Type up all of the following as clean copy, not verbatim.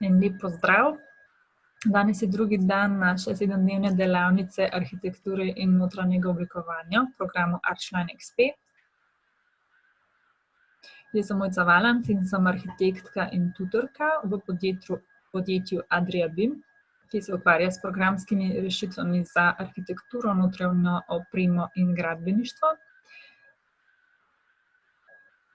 En lep pozdrav. Danes je drugi dan naše 7-dnevne delavnice arhitekture in notranjega oblikovanja v programu archline.xp. Jaz sem Mojca Valant in sem arhitektka in tutorka v podjetju Adria BIM, ki se ukvarja s programskimi rešitvami za arhitekturo, notranjo opremo in gradbeništvo.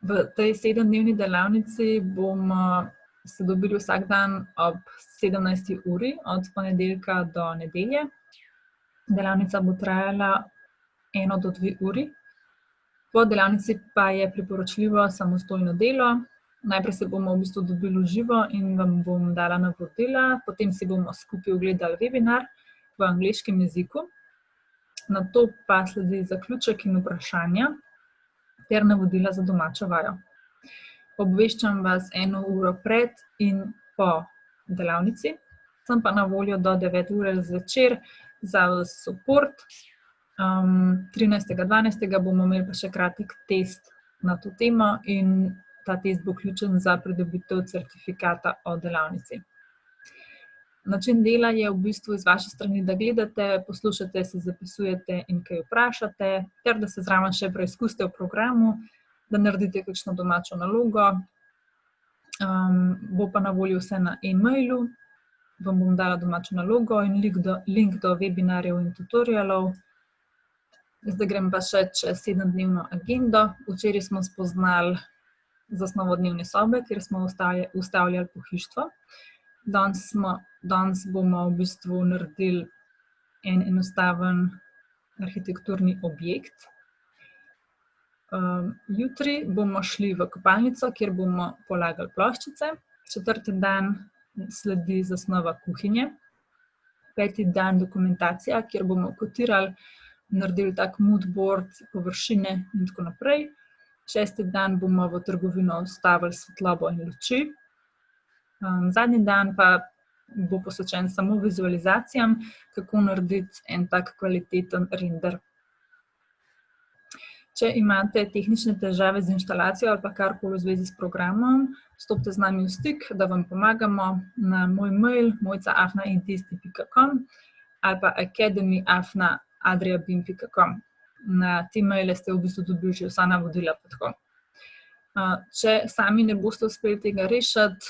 V tej 7-dnevni delavnici bomo se dobili vsak dan ob 17. uri, od ponedeljka do nedelje. Delavnica bo trajala 1 do 2 uri. Po delavnici pa je priporočljivo samostojno delo. Najprej se bomo v bistvu dobili v živo in vam bom dala navodila, potem si bomo skupaj ogledali webinar v angleškem jeziku. Nato pa sledi zaključek in vprašanja ter navodila za domačo vajo. Obveščam vas 1 uro pred in po delavnici. Sem pa na voljo do 9 ure zvečer za support. 13.12. bomo imeli pa še kratek test na to temo in ta test bo ključen za pridobitev certifikata o delavnici. Način dela je v bistvu iz vaše strani, da gledate, poslušate, se zapisujete in kaj vprašate, ter da se zraven še preizkusite v programu, da naredite kakšno domačo nalogo. Bo pa na voljo vse na e-mailu. Vam bom dala domačo nalogo in link do webinarjev in tutorialov. Zdaj grem pa še čez 7-dnevno agendo. Včeraj smo spoznali zasnovo dnevne sobe, kjer smo ustavljali pohištvo. Danes bomo v bistvu naredili en enostaven arhitekturni objekt. Jutri bomo šli v kopalnico, kjer bomo polagali ploščice. 4. dan sledi zasnova kuhinje. 5. dan dokumentacija, kjer bomo kotirali, naredili tak mood board, površine in tako naprej. 6. dan bomo v trgovino vstavili svetlobo in luči. Zadnji dan pa bo posvečen samo vizualizacijam, kako narediti en tak kvaliteten render. Če imate tehnične težave z inštalacijo ali pa karkoli v zvezi s programom, stopite z nami v stik, da vam pomagamo na moj mail mojca@idesti.com ali pa academy@adriabim.com. Na te maile ste v bistvu dobili že vsa navodila pa tako. Če sami ne boste uspeli tega rešiti,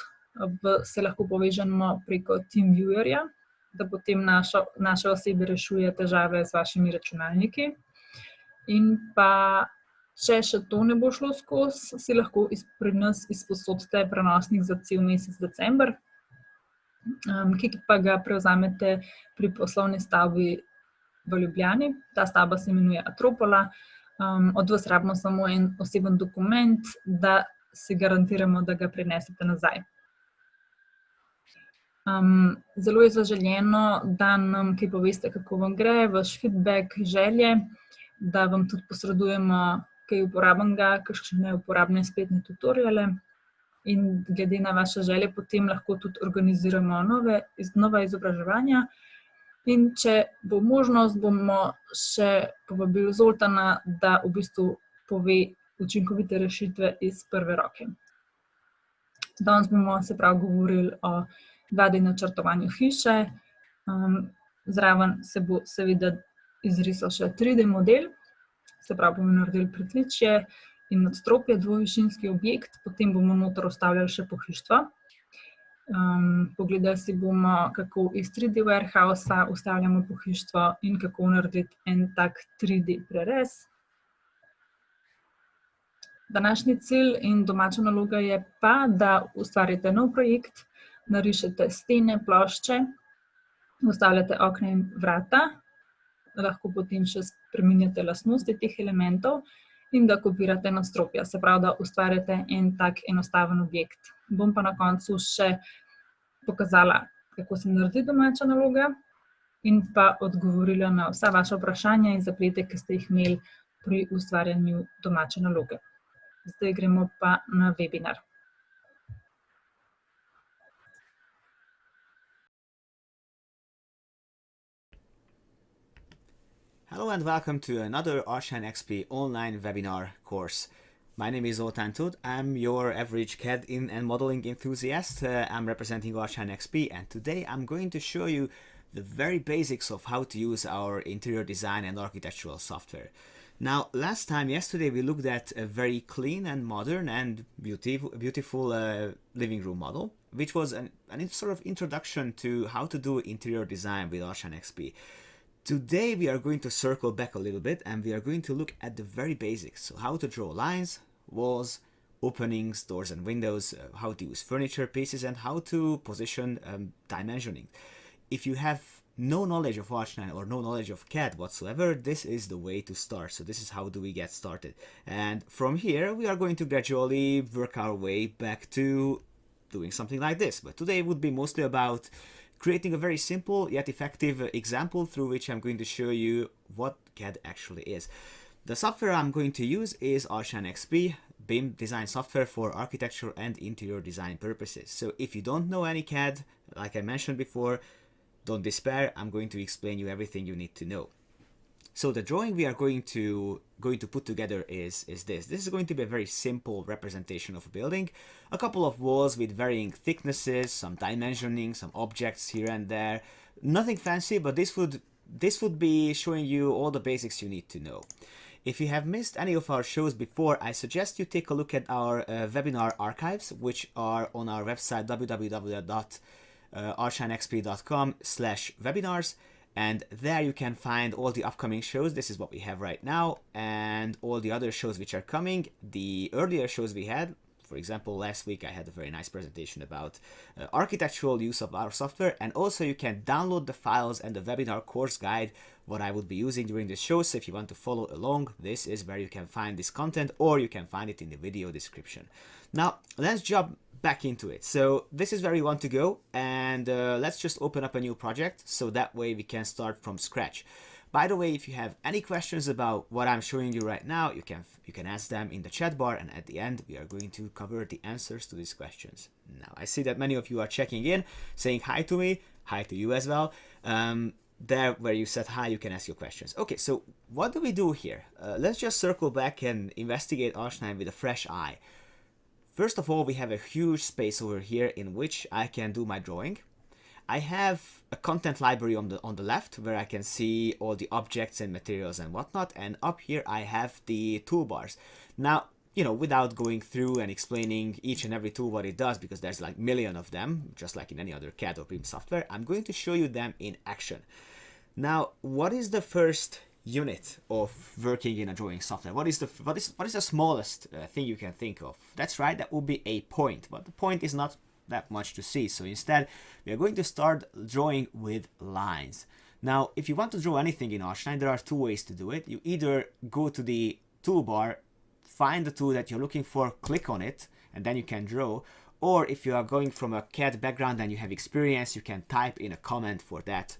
se lahko povežemo preko TeamViewerja, da potem naše osebe rešuje težave z vašimi računalniki. In pa, če še to ne bo šlo skozi, si lahko pri nas izposodite prenosnik za cel mesec december, ki pa ga prevzamete pri poslovni stavbi v Ljubljani. Ta stavba se imenuje Atropola. Od vas rabimo samo en oseben dokument, da si garantiramo, da ga prinesete nazaj. Zelo je zaželeno, da nam kaj poveste, kako vam gre, vaš feedback, želje, da vam tudi posredujemo kaj uporabnega, kakšne uporabne spletne tutoriale in glede na vaše želje potem lahko tudi organiziramo nova izobraževanja. In če bo možnost, bomo še povabili Zoltana, da v bistvu pove učinkovite rešitve iz prve roke. Danes bomo se prav govorili o 2D načrtovanju hiše. Zraven se bo seveda izrisal še 3D model, se pravi bomo naredili pritličje in nadstropje, dvovišinski objekt, potem bomo noter vstavljali še pohištvo. Pogledali si bomo, kako iz 3D warehousea vstavljamo pohištvo in kako narediti en tak 3D prerez. Današnji cilj in domača naloga je pa, da ustvarite nov projekt, narišete stene, plošče, vstavljate okna in vrata, lahko potem še spreminjate lastnosti teh elementov in da kopirate nadstropja, se pravi, da ustvarjate en tak enostaven objekt. Bom pa na koncu še pokazala, kako se naredi domača naloga in pa odgovorila na vsa vaša vprašanja in zaplete, ki ste jih imeli pri ustvarjanju domače naloge. Zdaj gremo pa na webinar. Hello and welcome to another Archline.xp online webinar course. My name is Untitled. I'm your average CAD and modeling enthusiast. I'm representing archline.xp, and today I'm going to show you the very basics of how to use our interior design and architectural software. Now, yesterday, we looked at a very clean and modern and beautiful living room model, which was an sort of introduction to how to do interior design with archline.xp. Today we are going to circle back a little bit and we are going to look at the very basics. So how to draw lines, walls, openings, doors and windows, how to use furniture pieces, and how to position dimensioning. If you have no knowledge of archline or no knowledge of CAD whatsoever, this is the way to start. So this is how do we get started. And from here we are going to gradually work our way back to doing something like this. But today would be mostly about creating a very simple yet effective example through which I'm going to show you what CAD actually is. The software I'm going to use is archline.xp, BIM design software for architecture and interior design purposes. So if you don't know any CAD, like I mentioned before, don't despair, I'm going to explain you everything you need to know. So the drawing we are going to put together is this. This is going to be a very simple representation of a building. A couple of walls with varying thicknesses, some dimensioning, some objects here and there. Nothing fancy, but this would be showing you all the basics you need to know. If you have missed any of our shows before, I suggest you take a look at our webinar archives, which are on our website www.archline.xp.com/webinars. And there you can find all the upcoming shows. This is what we have right now, and all the other shows which are coming. The earlier shows we had, for example, last week I had a very nice presentation about architectural use of our software, and also you can download the files and the webinar course guide, what I would be using during the show. So if you want to follow along, this is where you can find this content, or you can find it in the video description. Now, let's jump back into it. So this is where we want to go, and let's just open up a new project so that way we can start from scratch. By the way, if you have any questions about what I'm showing you right now, you can ask them in the chat bar, and at the end we are going to cover the answers to these questions. Now, I see that many of you are checking in, saying hi to me, hi to you as well. There where you said hi, you can ask your questions. Okay, so what do we do here? Let's just circle back and investigate archline with a fresh eye. First of all, we have a huge space over here in which I can do my drawing. I have a content library on the left where I can see all the objects and materials and whatnot, and up here I have the toolbars. Now, without going through and explaining each and every tool what it does, because there's like a million of them, just like in any other CAD or BIM software, I'm going to show you them in action. Now, what is the first unit of working in a drawing software? What is the smallest thing you can think of? That's right, that would be a point, but the point is not that much to see. So instead, we are going to start drawing with lines. Now, if you want to draw anything in archline, there are two ways to do it. You either go to the toolbar, find the tool that you're looking for, click on it, and then you can draw. Or if you are going from a CAD background and you have experience, you can type in a comment for that.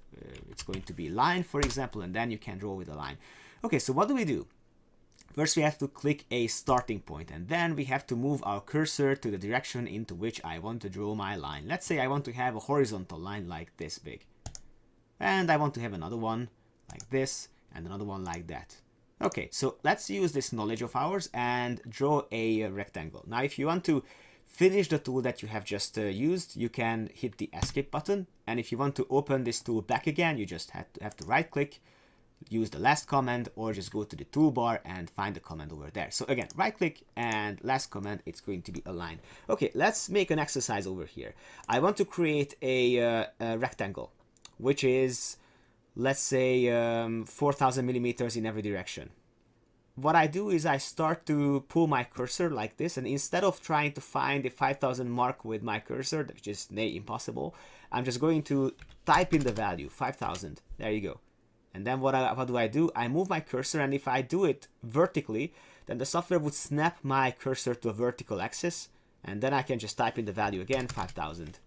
It's going to be line, for example, and then you can draw with a line. Okay, so what do we do? First, we have to click a starting point, and then we have to move our cursor to the direction into which I want to draw my line. Let's say I want to have a horizontal line like this big. And I want to have another one like this, and another one like that. Okay, so let's use this knowledge of ours and draw a rectangle. Now, if you want to finish the tool that you have just used, you can hit the escape button, and if you want to open this tool back again, you just have to right click, use the last command, or just go to the toolbar and find the command over there. So again, right click and last command, it's going to be a line. Okay, let's make an exercise over here. I want to create a rectangle, which is, let's say, 4,000 millimeters in every direction. What I do is I start to pull my cursor like this, and instead of trying to find the 5,000 mark with my cursor, which is impossible, I'm just going to type in the value, 5,000. There you go. And then what do I do? I move my cursor, and if I do it vertically, then the software would snap my cursor to a vertical axis, and then I can just type in the value again, 5,000.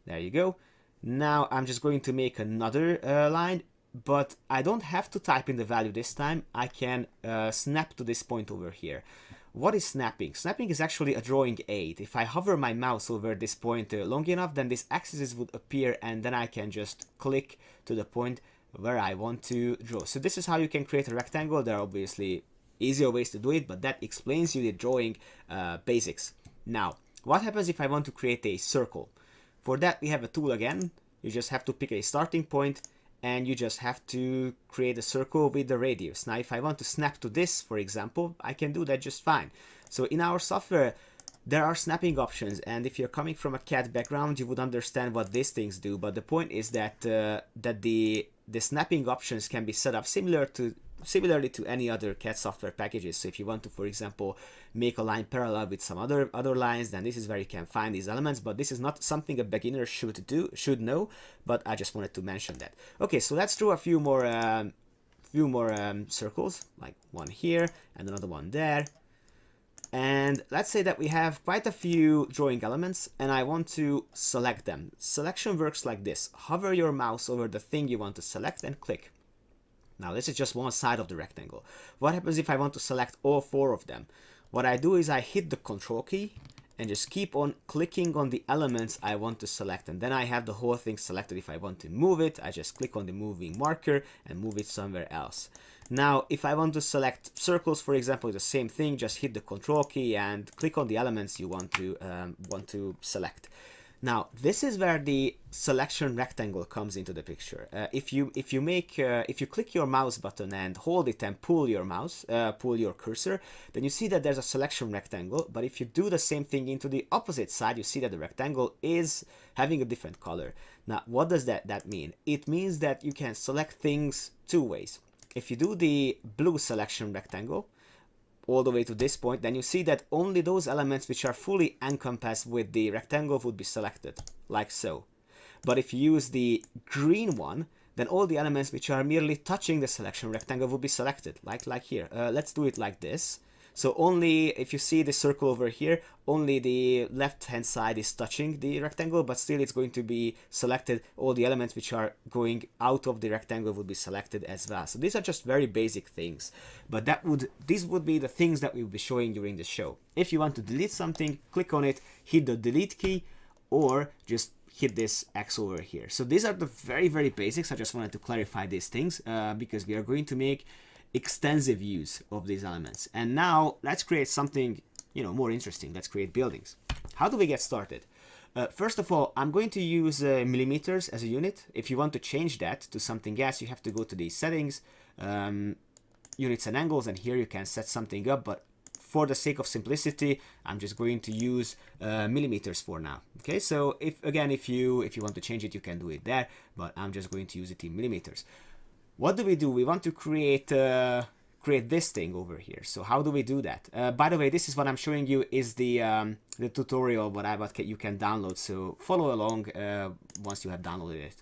There you go. Now I'm just going to make another line, but I don't have to type in the value this time. I can snap to this point over here. What is snapping? Snapping is actually a drawing aid. If I hover my mouse over this point long enough, then this axis would appear, and then I can just click to the point where I want to draw. So this is how you can create a rectangle. There are obviously easier ways to do it, but that explains you the drawing basics. Now, what happens if I want to create a circle? For that, we have a tool again. You just have to pick a starting point, and you just have to create a circle with the radius. Now, if I want to snap to this, for example, I can do that just fine. So in our software, there are snapping options, and if you're coming from a CAD background, you would understand what these things do. But the point is that the snapping options can be set up similarly to any other CAD software packages. So if you want to, for example, make a line parallel with some other lines, then this is where you can find these elements. But this is not something a beginner should know. But I just wanted to mention that. Okay, so let's draw a few more circles, like one here and another one there. And let's say that we have quite a few drawing elements, and I want to select them. Selection works like this. Hover your mouse over the thing you want to select and click. Now, this is just one side of the rectangle. What happens if I want to select all 4 of them? What I do is I hit the Control key and just keep on clicking on the elements I want to select. And then I have the whole thing selected. If I want to move it, I just click on the moving marker and move it somewhere else. Now, if I want to select circles, for example, the same thing, just hit the Control key and click on the elements you want to select. Now, this is where the selection rectangle comes into the picture. If you click your mouse button and hold it and pull your cursor, then you see that there's a selection rectangle. But if you do the same thing into the opposite side, you see that the rectangle is having a different color. Now, what does that mean? It means that you can select things 2 ways. If you do the blue selection rectangle all the way to this point, then you see that only those elements which are fully encompassed with the rectangle would be selected, like so. But if you use the green one, then all the elements which are merely touching the selection rectangle will be selected, like here. Let's do it like this. So only, if you see the circle over here, only the left-hand side is touching the rectangle, but still it's going to be selected. All the elements which are going out of the rectangle would be selected as well. So these are just very basic things, but these would be the things that we will be showing during the show. If you want to delete something, click on it, hit the delete key, or just hit this X over here. So these are the very, very basics. I just wanted to clarify these things because we are going to make extensive use of these elements. And now let's create something, more interesting. Let's create buildings. How do we get started? First of all, I'm going to use millimeters as a unit. If you want to change that to something else, you have to go to the settings, units and angles, and here you can set something up. But for the sake of simplicity, I'm just going to use millimeters for now. Okay, so if you want to change it, you can do it there, but I'm just going to use it in millimeters. What do? We want to create this thing over here. So how do we do that? By the way, this is what I'm showing you is the tutorial what you can download. So follow along once you have downloaded it.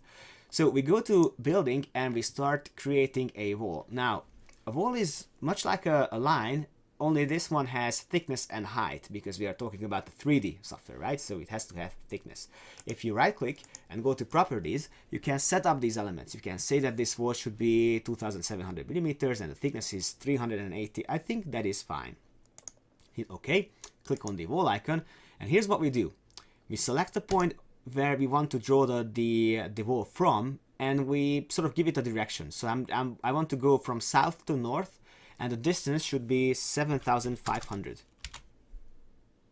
So we go to building and we start creating a wall. Now, a wall is much like a line, only this one has thickness and height because we are talking about the 3D software, right? So it has to have thickness. If you right click and go to properties, you can set up these elements. You can say that this wall should be 2700 millimeters and the thickness is 380. I think that is fine. Hit OK, click on the wall icon, and here's what we do. We select the point where we want to draw the wall from, and we sort of give it a direction. So I want to go from south to north, and the distance should be 7,500.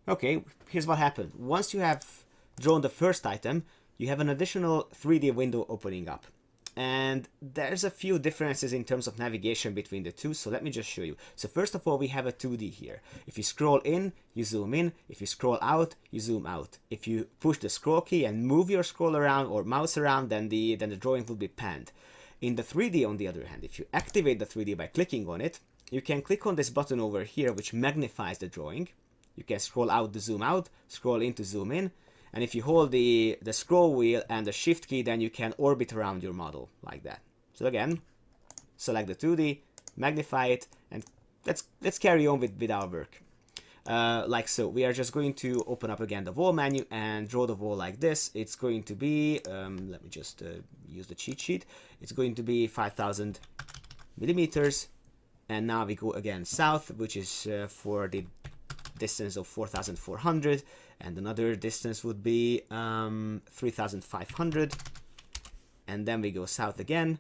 Okay, here's what happened. Once you have drawn the first item, you have an additional 3D window opening up. And there's a few differences in terms of navigation between the two, so let me just show you. So first of all, we have a 2D here. If you scroll in, you zoom in. If you scroll out, you zoom out. If you push the scroll key and move your scroll around or mouse around, then the drawing will be panned. In the 3D, on the other hand, if you activate the 3D by clicking on it, you can click on this button over here, which magnifies the drawing. You can scroll out to zoom out, scroll in to zoom in, and if you hold the scroll wheel and the shift key, then you can orbit around your model like that. So again, select the 2D, magnify it, and let's carry on with our work. Like so, we are just going to open up again the wall menu and draw the wall like this. It's going to be, let me just use the cheat sheet. It's going to be 5,000 millimeters. And now we go again south, which is for the distance of 4,400, and another distance would be 3,500. And then we go south again,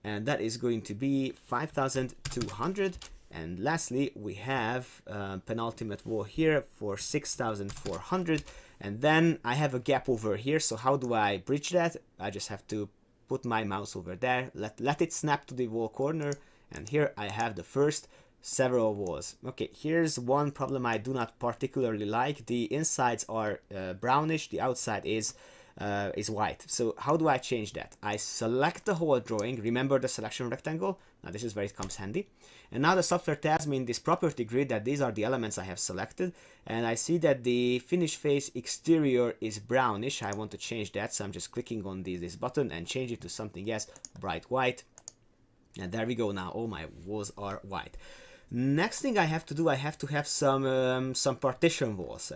and that is going to be 5,200. And lastly, we have penultimate wall here for 6,400. And then I have a gap over here. So how do I bridge that? I just have to put my mouse over there, let it snap to the wall corner. And here I have the first several walls. Okay, here's one problem I do not particularly like. The insides are brownish, the outside is white. So how do I change that? I select the whole drawing. Remember the selection rectangle? Now this is where it comes handy. And now the software tells me in this property grid that these are the elements I have selected. And I see that the finish face exterior is brownish. I want to change that. So I'm just clicking on this button and change it to something else, bright white. And there we go. Now all my walls are white. Next thing I have to do, I have to have some partition walls.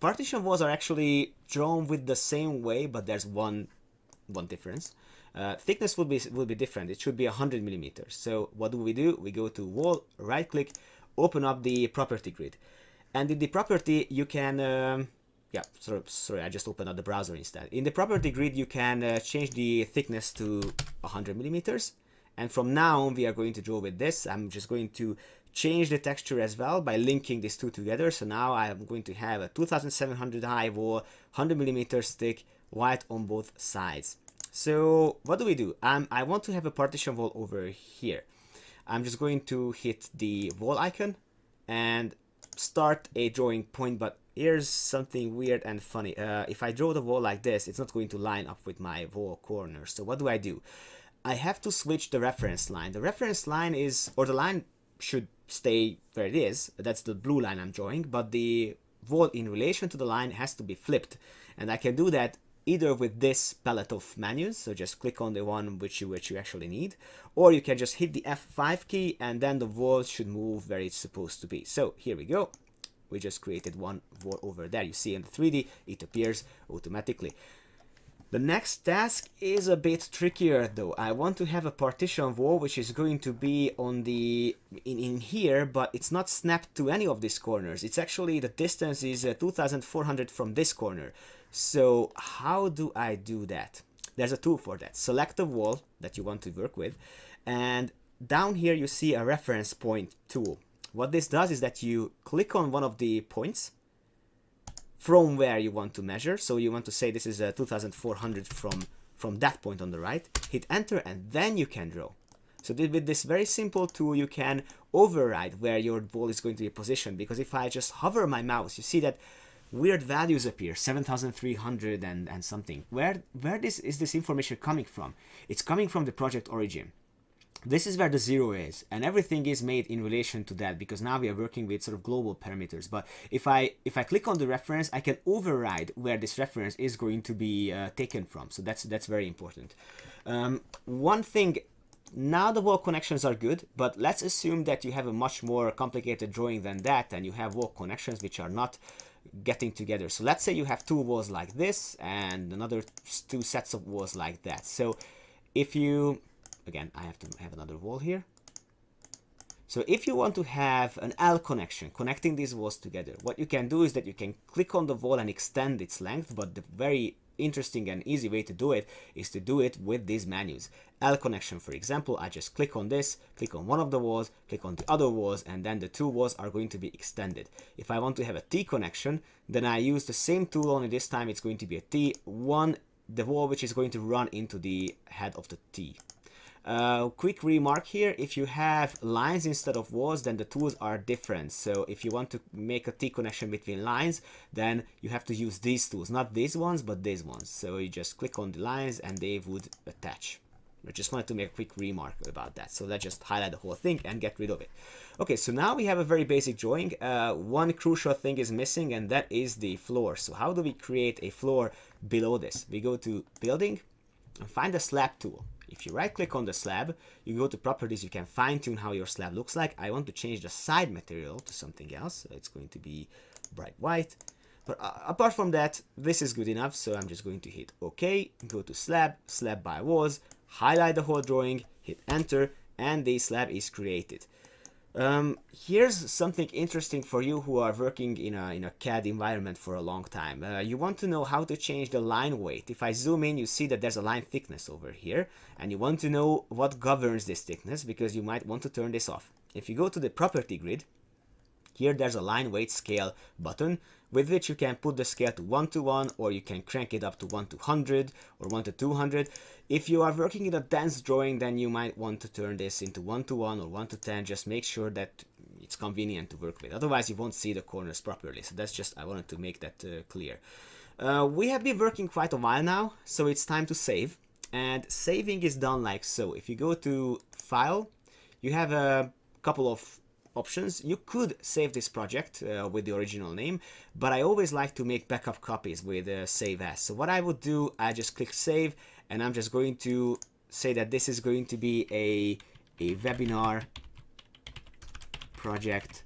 Partition walls are actually drawn with the same way, but there's one difference. Thickness will be different. It should be 100 millimeters. So what do? We go to wall, right click, open up the property grid, and in the property you can sorry, I just opened up the browser instead. In the property grid you can change the thickness to 100 millimeters, and from now on we are going to draw with this. I'm just going to change the texture as well by linking these two together. So now I am going to have a 2700 high wall, 100 millimeters thick, white on both sides. So what do? I want to have a partition wall over here. I'm just going to hit the wall icon and start a drawing point, but here's something weird and funny. If I draw the wall like this, it's not going to line up with my wall corner. So what do? I have to switch the reference line. The reference line the line should stay where it is. That's the blue line I'm drawing, but the wall in relation to the line has to be flipped. And I can do that either with this palette of menus, so just click on the one which you actually need, or you can just hit the F5 key and then the wall should move where it's supposed to be. So here we go. We just created one wall over there. You see in the 3D, it appears automatically. The next task is a bit trickier though. I want to have a partition wall which is going to be on in here, but it's not snapped to any of these corners. It's actually, the distance is 2400 from this corner. So how do I do that? There's a tool for that. Select the wall that you want to work with, and down here you see a reference point tool. What this does is that you click on one of the points from where you want to measure. So you want to say this is 2400 from that point on the right. Hit enter and then you can draw. So with this very simple tool you can override where your wall is going to be positioned, because if I just hover my mouse, you see that weird values appear, 7,300 and something. Where is this information coming from? It's coming from the project origin. This is where the 0 is, and everything is made in relation to that, because now we are working with sort of global parameters. But if I click on the reference, I can override where this reference is going to be taken from. So that's very important. One thing, now the wall connections are good, but let's assume that you have a much more complicated drawing than that, and you have wall connections which are not getting together. So let's say you have two walls like this and another two sets of walls like that. So if you, again, I have to have another wall here. So if you want to have an L connection connecting these walls together, what you can do is that you can click on the wall and extend its length, but the very interesting and easy way to do it is to do it with these menus. L connection, for example, I just click on this, click on one of the walls, click on the other walls, and then the two walls are going to be extended. If I want to have a T connection, then I use the same tool, only this time it's going to be a T1, the wall which is going to run into the head of the T. Quick remark here, if you have lines instead of walls, then the tools are different. So if you want to make a T connection between lines, then you have to use these tools, not these ones, but these ones. So you just click on the lines and they would attach. I just wanted to make a quick remark about that. So let's just highlight the whole thing and get rid of it. Okay, so now we have a very basic drawing. One crucial thing is missing, and that is the floor. So how do we create a floor below this? We go to building and find the slab tool. If you right click on the slab, you go to properties, you can fine tune how your slab looks like. I want to change the side material to something else. So it's going to be bright white. But apart from that, this is good enough. So I'm just going to hit OK, go to slab, slab by walls, highlight the whole drawing, hit enter, and the slab is created. Here's something interesting for you who are working in a CAD environment for a long time. You want to know how to change the line weight. If I zoom in, you see that there's a line thickness over here, and you want to know what governs this thickness, because you might want to turn this off. if you go to the property grid, here there's a line weight scale button with which you can put the scale to 1:1, or you can crank it up to 1:100 or 1:200. If you are working in a dense drawing, then you might want to turn this into 1:1 or 1:10. Just make sure that it's convenient to work with. Otherwise, you won't see the corners properly. So that's just, I wanted to make that clear. We have been working quite a while now, so it's time to save. And saving is done like so. If you go to File, you have a couple of options. You could save this project with the original name, but I always like to make backup copies with Save As. So what I would do, I just click Save, and I'm just going to say that this is going to be a webinar project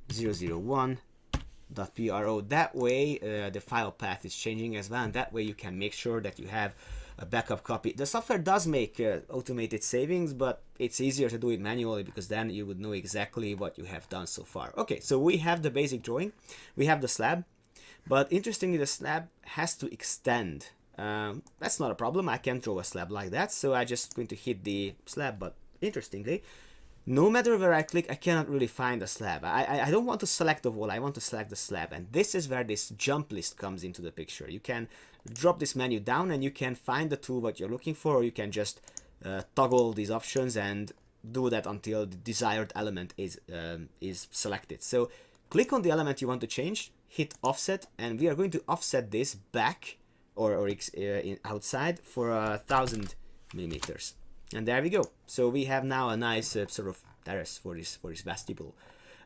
001.pro. That way the file path is changing as well, and that way you can make sure that you have a backup copy. The software does make automated savings, but it's easier to do it manually because then you would know exactly what you have done so far. Okay, so we have the basic drawing, we have the slab, but interestingly the slab has to extend. That's not a problem, I can draw a slab like that, so I'm just going to hit the slab, but interestingly, no matter where I click, I cannot really find a slab. I don't want to select the wall, I want to select the slab, and this is where this jump list comes into the picture. You can drop this menu down and you can find the tool what you're looking for, or you can just toggle these options and do that until the desired element is selected. So click on the element you want to change, hit offset, and we are going to offset this back or outside for 1000 millimeters. And there we go. So we have now a nice sort of terrace for this vestibule.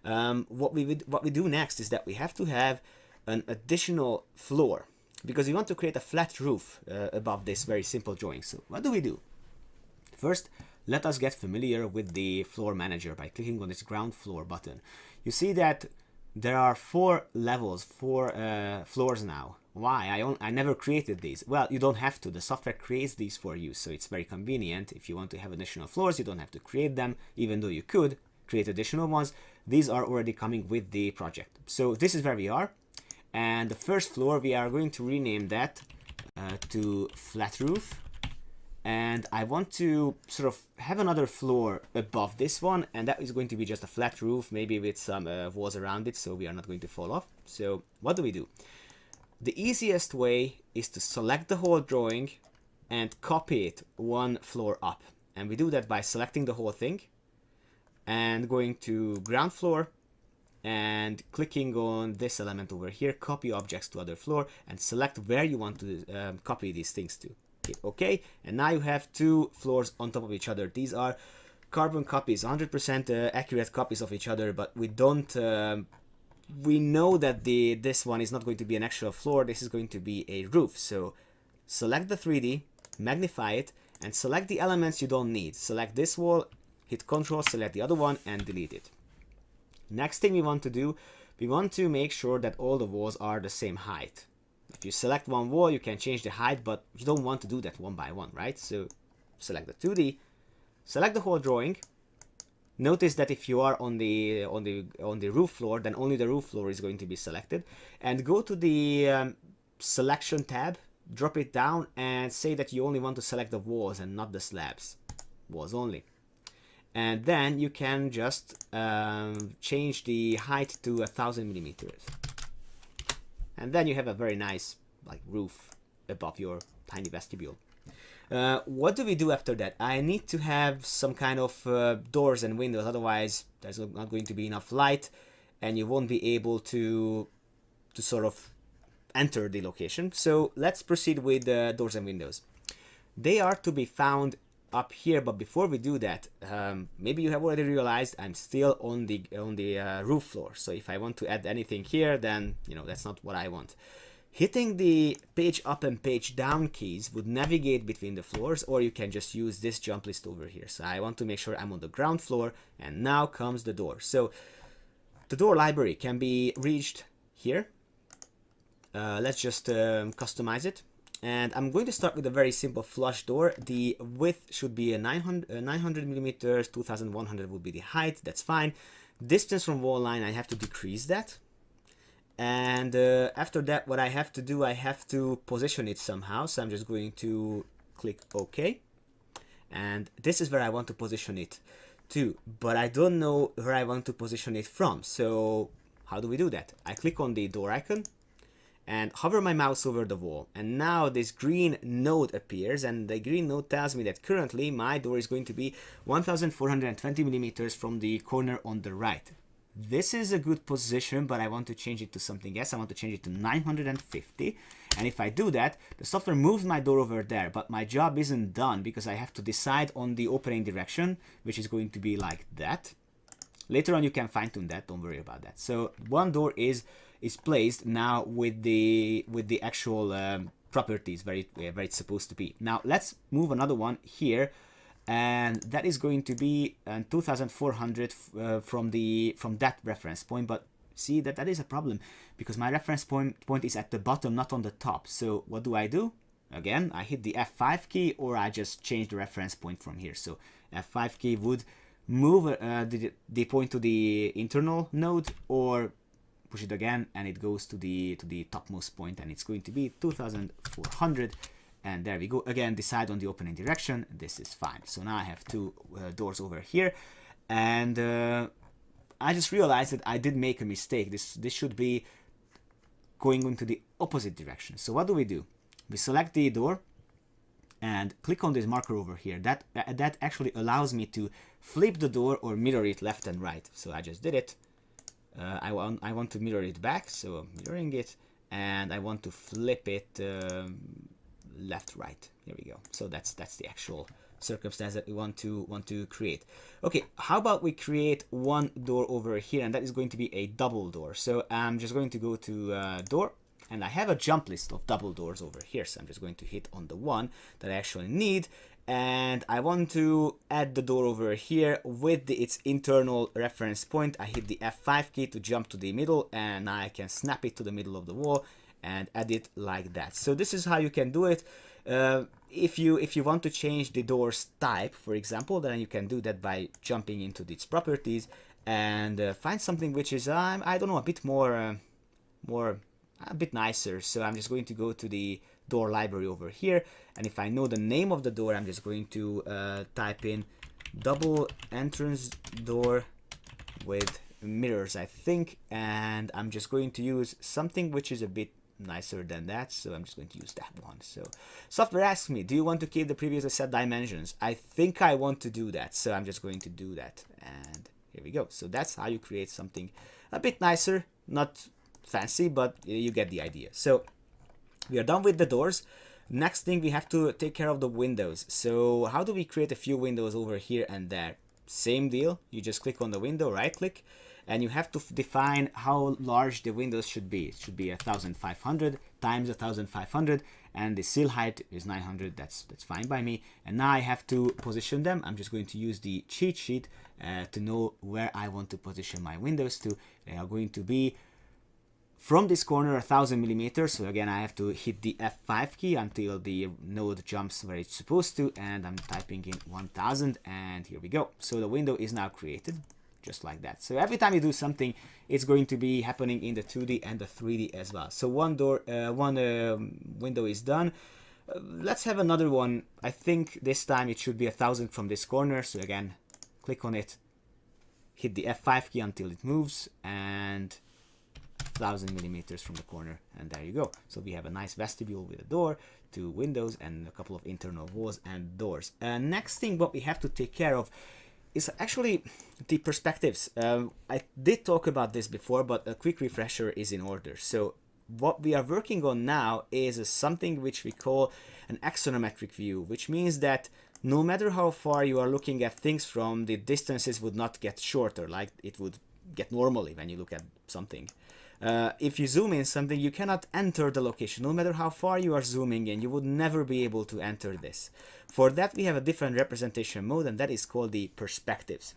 What we do next is that we have to have an additional floor, because we want to create a flat roof above this very simple drawing. So what do? First, let us get familiar with the floor manager by clicking on this ground floor button. You see that there are 4 levels, 4 floors now. Why? I never created these. Well, you don't have to. The software creates these for you, so it's very convenient. If you want to have additional floors, you don't have to create them, even though you could create additional ones. These are already coming with the project. So this is where we are. And the first floor, we are going to rename that to flat roof. And I want to sort of have another floor above this one, and that is going to be just a flat roof, maybe with some walls around it, so we are not going to fall off. So what do? The easiest way is to select the whole drawing and copy it 1 floor up. And we do that by selecting the whole thing and going to ground floor and clicking on this element over here, copy objects to other floor, and select where you want to copy these things to. Hit OK, and now you have 2 floors on top of each other. These are carbon copies, 100% accurate copies of each other, but we don't we know that this one is not going to be an actual floor, this is going to be a roof. So select the 3D, magnify it, and select the elements you don't need. Select this wall, hit Ctrl, select the other one, and delete it. Next thing we want to do, we want to make sure that all the walls are the same height. If you select one wall, you can change the height, but you don't want to do that one by one, right? So select the 2D, select the whole drawing. Notice that if you are on the roof floor, then only the roof floor is going to be selected. And go to the selection tab, drop it down, and say that you only want to select the walls and not the slabs. Walls only. And then you can just change the height to 1000 millimeters. And then you have a very nice roof above your tiny vestibule. What do we do after that? I need to have some kind of doors and windows, otherwise there's not going to be enough light and you won't be able to sort of enter the location. So let's proceed with doors and windows. They are to be found up here, but before we do that, maybe you have already realized I'm still on the roof floor. So if I want to add anything here, then that's not what I want. Hitting the page up and page down keys would navigate between the floors, or you can just use this jump list over here. So I want to make sure I'm on the ground floor, and now comes the door. So the door library can be reached here. Let's just customize it. And I'm going to start with a very simple flush door. The width should be 900 millimeters, 2100 would be the height, that's fine. Distance from wall line, I have to decrease that. And after that, what I have to do, I have to position it somehow. So I'm just going to click OK. And this is where I want to position it. 2, but I don't know where I want to position it from. So how do we do that? I click on the door icon and hover my mouse over the wall, and now this green node appears, and the green node tells me that currently my door is going to be 1420 millimeters from the corner on the right. This is a good position, but I want to change it to something else. I want to change it to 950, and if I do that, the software moves my door over there, but my job isn't done because I have to decide on the opening direction, which is going to be like that. Later on you can fine-tune that, don't worry about that. So one door is placed now with the actual properties where it's supposed to be. Now let's move another one here, and that is going to be 2400 from that reference point. But see that is a problem because my reference point is at the bottom, not on the top. So what do? Again, I hit the F5 key, or I just change the reference point from here. So F5 key would move the point to the internal node, or push it again and it goes to the topmost point, and it's going to be 2400. And there we go. Again, decide on the opening direction. This is fine. So now I have two doors over here, and I just realized that I did make a mistake. This should be going into the opposite direction. So what do? We select the door and click on this marker over here. That actually allows me to flip the door or mirror it left and right. So I just did it. I want to mirror it back, so I'm mirroring it, and I want to flip it left right. Here we go. So that's the actual circumstance that we want to create. Okay, how about we create one door over here, and that is going to be a double door. So I'm just going to go to door, and I have a jump list of double doors over here. So I'm just going to hit on the one that I actually need, and I want to add the door over here with its internal reference point. I hit the F5 key to jump to the middle, and now I can snap it to the middle of the wall and add it like that. So this is how you can do it. If you want to change the door's type, for example, then you can do that by jumping into its properties and find something which is I don't know, a bit a bit nicer. So I'm just going to go to the door library over here, and if I know the name of the door, I'm just going to type in double entrance door with mirrors, I think, and I'm just going to use something which is a bit nicer than that, so I'm just going to use that one. So software asks me, do you want to keep the previously set dimensions? I think I want to do that, so I'm just going to do that, and here we go. So that's how you create something a bit nicer, not fancy, but you get the idea. So we are done with the doors. Next thing, we have to take care of the windows. So how do we create a few windows over here and there? Same deal, you just click on the window, right click, and you have to define how large the windows should be. It should be 1500 times 1500, and the sill height is 900. That's fine by me. And now I have to position them. I'm just going to use the cheat sheet to know where I want to position my windows to. They are going to be from this corner 1000 millimeters. So again, I have to hit the F5 key until the node jumps where it's supposed to, and I'm typing in 1000, and here we go. So the window is now created, just like that. So every time you do something, it's going to be happening in the 2D and the 3D as well. So one window is done. Let's have another one. I think this time it should be 1000 from this corner. So again, click on it, hit the F5 key until it moves, and 1000 millimeters from the corner, and there you go. So we have a nice vestibule with a door, two windows, and a couple of internal walls and doors. Next thing what we have to take care of is actually the perspectives. I did talk about this before, but a quick refresher is in order. So what we are working on now is something which we call an axonometric view, which means that no matter how far you are looking at things from, the distances would not get shorter like it would get normally when you look at something. If you zoom in something, you cannot enter the location. No matter how far you are zooming in, you would never be able to enter this. For that, we have a different representation mode, and that is called the perspectives,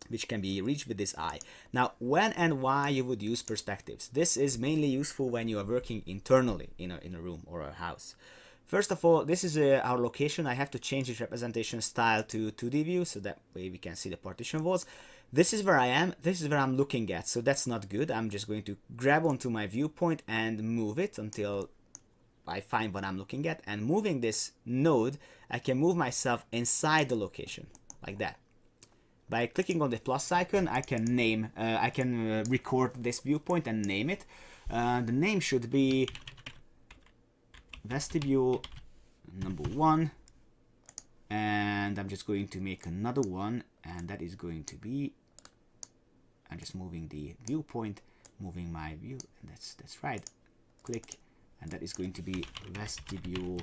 which can be reached with this eye. Now, when and why you would use perspectives? This is mainly useful when you are working internally in a room or a house. First of all, this is our location. I have to change its representation style to 2D view, so that way we can see the partition walls. This is where I am, this is where I'm looking at, so that's not good. I'm just going to grab onto my viewpoint and move it until I find what I'm looking at. And moving this node, I can move myself inside the location, like that. By clicking on the plus icon, I can record this viewpoint and name it. The name should be vestibule number 1, and I'm just going to make another one, and that is going to be, I'm just moving the viewpoint, moving my view, and that's right. Click, and that is going to be vestibule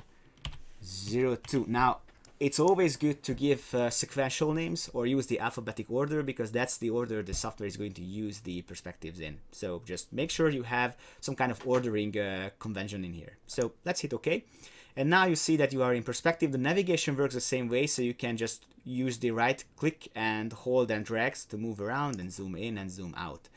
02. Now, it's always good to give sequential names or use the alphabetic order, because that's the order the software is going to use the perspectives in. So just make sure you have some kind of ordering convention in here. So let's hit OK. And now you see that you are in perspective. The navigation works the same way, so you can just use the right click and hold and drag to move around and zoom in and zoom out.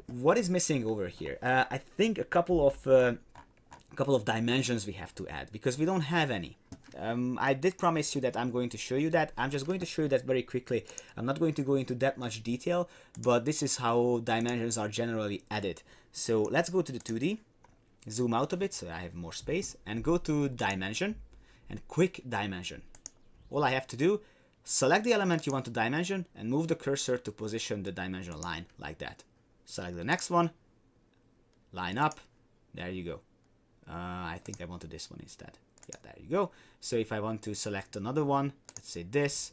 What is missing over here? I think a couple of dimensions we have to add, because we don't have any. I did promise you that I'm going to show you that. I'm just going to show you that very quickly. I'm not going to go into that much detail, but this is how dimensions are generally added. So let's go to the 2D, zoom out a bit so I have more space, and go to dimension and quick dimension. All I have to do, select the element you want to dimension and move the cursor to position the dimensional line like that. Select the next one, line up, there you go. I think I wanted this one instead. Yeah, there you go. So if I want to select another one, let's say this,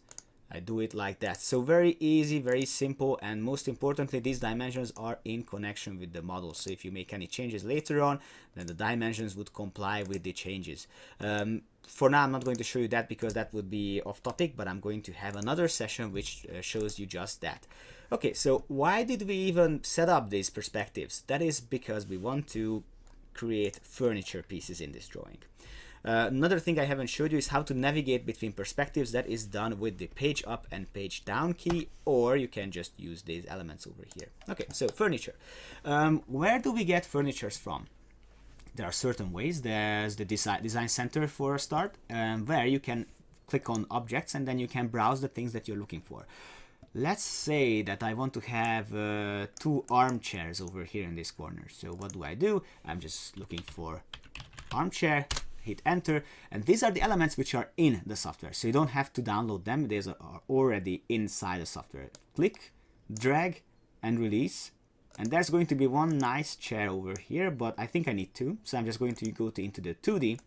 I do it like that. So very easy, very simple, and most importantly, these dimensions are in connection with the model. So if you make any changes later on, then the dimensions would comply with the changes. For now, I'm not going to show you that because that would be off topic, but I'm going to have another session which shows you just that. Okay, so why did we even set up these perspectives? That is because we want to create furniture pieces in this drawing. Another thing I haven't showed you is how to navigate between perspectives. That is done with the page up and page down key, or you can just use these elements over here. Okay, so furniture. Where do we get furnitures from? There are certain ways. There's the design center for a start, where you can click on objects and then you can browse the things that you're looking for. Let's say that I want to have 2 armchairs over here in this corner. So what do? I'm just looking for armchair, hit enter, and these are the elements which are in the software. So you don't have to download them. These are already inside the software. Click, drag, and release. And there's going to be one nice chair over here, but I think I need 2. So I'm just going to go into the 2D,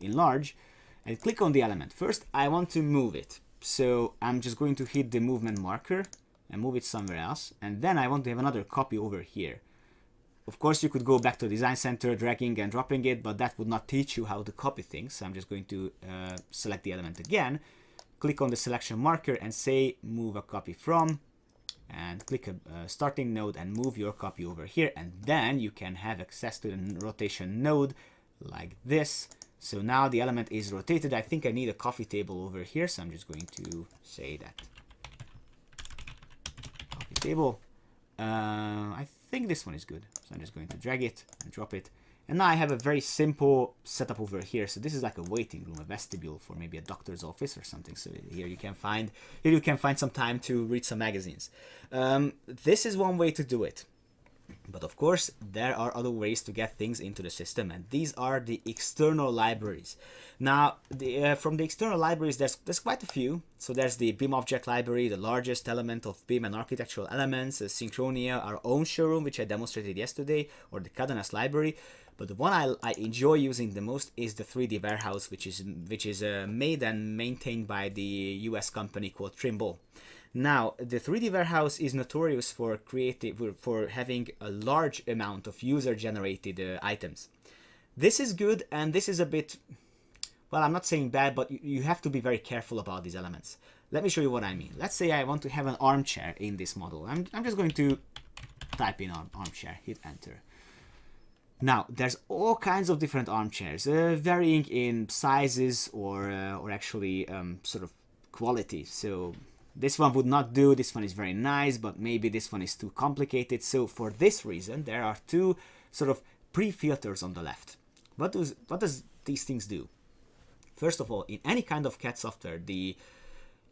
enlarge, and click on the element. First, I want to move it. So I'm just going to hit the movement marker and move it somewhere else. And then I want to have another copy over here. Of course, you could go back to Design Center, dragging and dropping it, but that would not teach you how to copy things. So I'm just going to select the element again, click on the selection marker and say move a copy from, and click a starting node and move your copy over here. And then you can have access to the rotation node like this. So now the element is rotated. I think I need a coffee table over here, so I'm just going to say that. Coffee table. I think this one is good. So I'm just going to drag it and drop it. And now I have a very simple setup over here. So this is like a waiting room, a vestibule for maybe a doctor's office or something. So here you can find some time to read some magazines. This is one way to do it. But of course, there are other ways to get things into the system, and these are the external libraries. Now, from the external libraries, there's quite a few. So there's the BIM object library, the largest element of BIM and architectural elements, Synchronia, our own showroom, which I demonstrated yesterday, or the Cadenas library. But the one I enjoy using the most is the 3D warehouse, which is made and maintained by the US company called Trimble. Now, the 3D warehouse is notorious for having a large amount of user-generated items. This is good, and this is a bit, well, I'm not saying bad, but you have to be very careful about these elements. Let me show you what I mean. Let's say I want to have an armchair in this model. I'm just going to type in armchair, hit enter. Now, there's all kinds of different armchairs, varying in sizes or actually sort of quality. So this one would not do, this one is very nice, but maybe this one is too complicated. So for this reason, there are 2 sort of pre-filters on the left. What does these things do? First of all, in any kind of CAD software,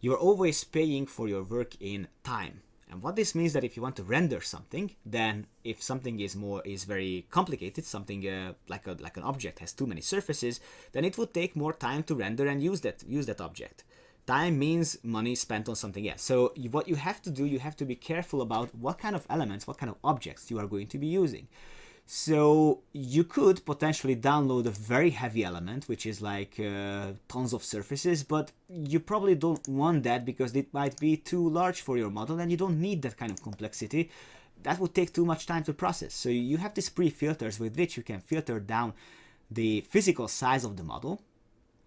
you're always paying for your work in time. And what this means that if you want to render something, then if something is very complicated, something like an object has too many surfaces, then it would take more time to render and use that object. Time means money spent on something else. So what you have to do, you have to be careful about what kind of elements, what kind of objects you are going to be using. So you could potentially download a very heavy element, which is like tons of surfaces, but you probably don't want that because it might be too large for your model and you don't need that kind of complexity. That would take too much time to process. So you have these pre-filters with which you can filter down the physical size of the model,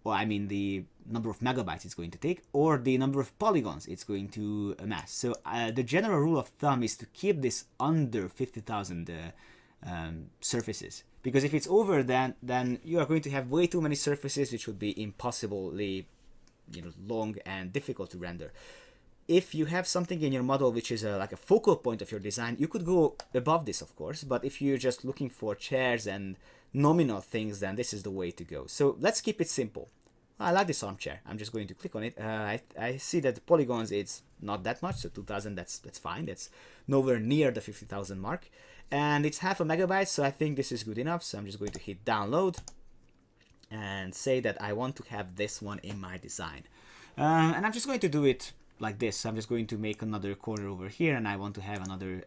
or I mean the number of megabytes it's going to take, or the number of polygons it's going to amass. So the general rule of thumb is to keep this under 50,000 surfaces, because if it's over, then you are going to have way too many surfaces, which would be impossibly, long and difficult to render. If you have something in your model which is like a focal point of your design, you could go above this, of course, but if you're just looking for chairs and nominal things, then this is the way to go. So let's keep it simple. I like this armchair. I'm just going to click on it. I see that the polygons, it's not that much, so 2000, that's fine. That's nowhere near the 50,000 mark. And it's half a megabyte, so I think this is good enough. So I'm just going to hit download and say that I want to have this one in my design. And I'm just going to do it like this. So I'm just going to make another corner over here, and I want to have another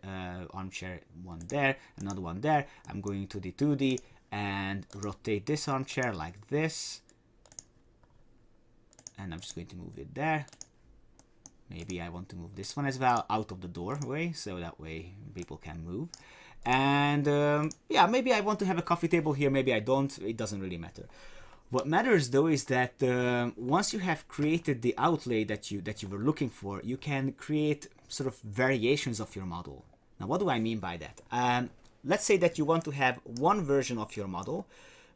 armchair one there, another one there. I'm going to the 2D and rotate this armchair like this. And I'm just going to move it there. Maybe I want to move this one as well out of the doorway, so that way people can move. And yeah, maybe I want to have a coffee table here, maybe I don't, it doesn't really matter. What matters though is that once you have created the outlay that you were looking for, you can create sort of variations of your model. Now, what do I mean by that? Let's say that you want to have one version of your model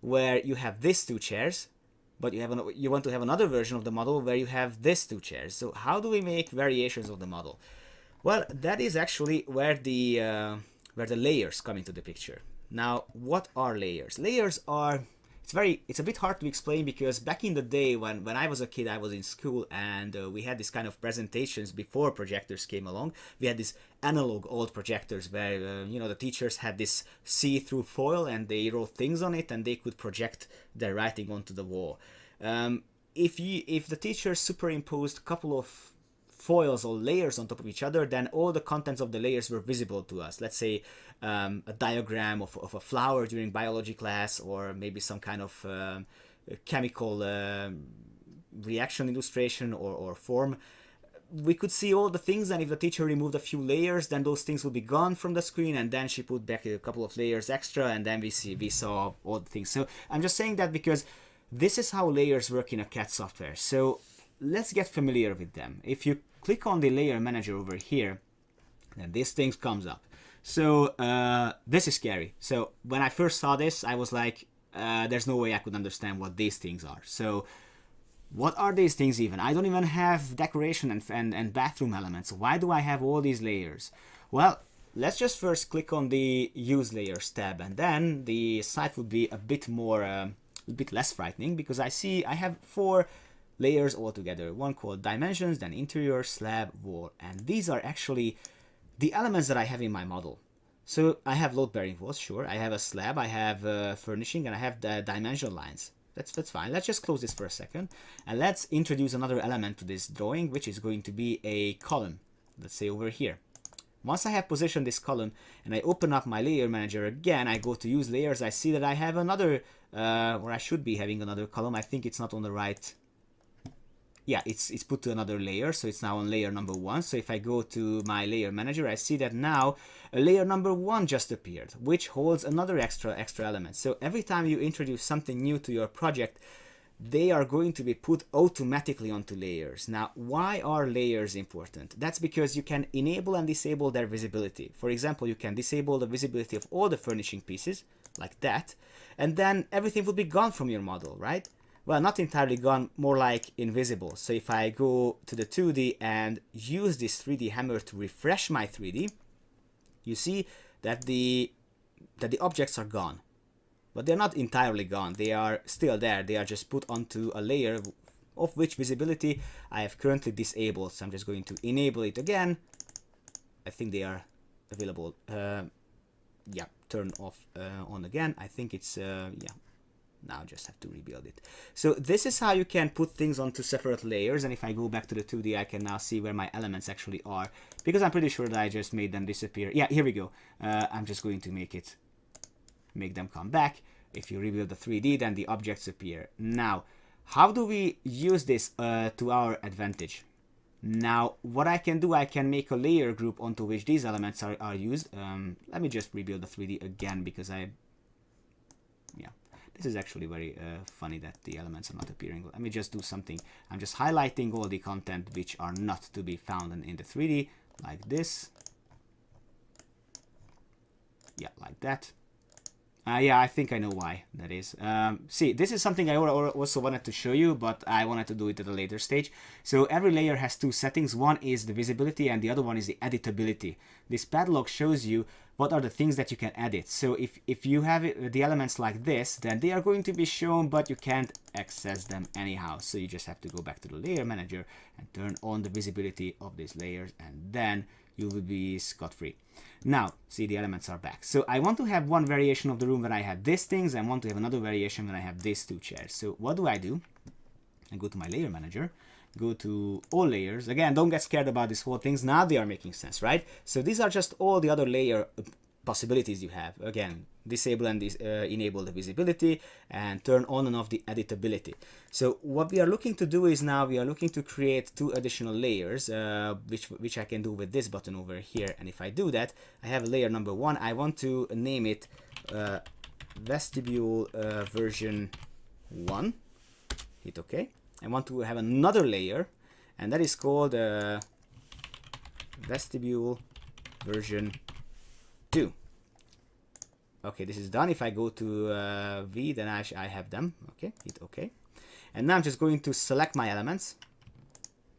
where you have these two chairs, but you want to have another version of the model where you have these two chairs. So how do we make variations of the model? Well, that is actually where the layers come into the picture. Now, what are layers? Layers are, it's a bit hard to explain, because back in the day when I was a kid, I was in school, and we had this kind of presentations before projectors came along. We had these analog old projectors where the teachers had this see-through foil and they wrote things on it and they could project their writing onto the wall. If the teacher superimposed a couple of foils or layers on top of each other, then all the contents of the layers were visible to us. Let's say a diagram of a flower during biology class, or maybe some kind of chemical reaction illustration or form. We could see all the things, and if the teacher removed a few layers, then those things would be gone from the screen, and then she put back a couple of layers extra, and then we saw all the things. So I'm just saying that because this is how layers work in a CAD software. So let's get familiar with them. If you click on the layer manager over here, then this thing comes up. So this is scary. So when I first saw this, I was like, there's no way I could understand what these things are. So what are these things even? I don't even have decoration and bathroom elements. Why do I have all these layers? Well, let's just first click on the Use Layers tab, and then the site would be a bit less frightening, because I have 4 layers altogether. One called Dimensions, then Interior, Slab, Wall, and these are actually the elements that I have in my model. So I have load-bearing walls, sure. I have a slab, I have furnishing, and I have the dimension lines. That's fine. Let's just close this for a second, and let's introduce another element to this drawing, which is going to be a column. Let's say over here. Once I have positioned this column and I open up my layer manager again, I go to use layers, I see that I have another, or I should be having another column. I think it's not on the right. Yeah, it's put to another layer, so it's now on layer number 1. So if I go to my layer manager, I see that now a layer number 1 just appeared, which holds another extra element. So every time you introduce something new to your project, they are going to be put automatically onto layers. Now, why are layers important? That's because you can enable and disable their visibility. For example, you can disable the visibility of all the furnishing pieces, like that, and then everything will be gone from your model, right? Well, not entirely gone, more like invisible. So if I go to the 2D and use this 3D hammer to refresh my 3D, you see that the objects are gone. But they're not entirely gone, they are still there, they are just put onto a layer of which visibility I have currently disabled. So I'm just going to enable it again. I think they are available, yeah, turn off on again. I think it's, yeah, Now I just have to rebuild it. So this is how you can put things onto separate layers, and if I go back to the 2D, I can now see where my elements actually are, because I'm pretty sure that I just made them disappear. Yeah, here we go. I'm just going to make them come back. If you rebuild the 3D, then the objects appear. Now, how do we use this to our advantage? Now, what I can do, I can make a layer group onto which these elements are used. Let me just rebuild the 3D again, because this is actually very funny that the elements are not appearing. Let me just do something. I'm just highlighting all the content which are not to be found in the 3D, like this. Yeah, like that. Yeah, I think I know why that is. See, this is something I also wanted to show you, but I wanted to do it at a later stage. So every layer has two settings. One is the visibility and the other one is the editability. This padlock shows you what are the things that you can edit. So if you have the elements like this, then they are going to be shown, but you can't access them anyhow. So you just have to go back to the layer manager and turn on the visibility of these layers, and then you will be scot-free. Now, see, the elements are back. So I want to have one variation of the room when I have these things, and want to have another variation when I have these two chairs. So what do? I go to my layer manager, go to all layers. Again, don't get scared about these whole things. Now they are making sense, right? So these are just all the other layer possibilities you have. Again, disable and enable the visibility, and turn on and off the editability. So what we are looking to do is now we are looking to create two additional layers, which I can do with this button over here. And if I do that, I have a layer number 1. I want to name it vestibule version 1. Hit OK. I want to have another layer, and that is called vestibule version 2. Okay, this is done. If I go to V, then I have them. Okay, hit OK. And now I'm just going to select my elements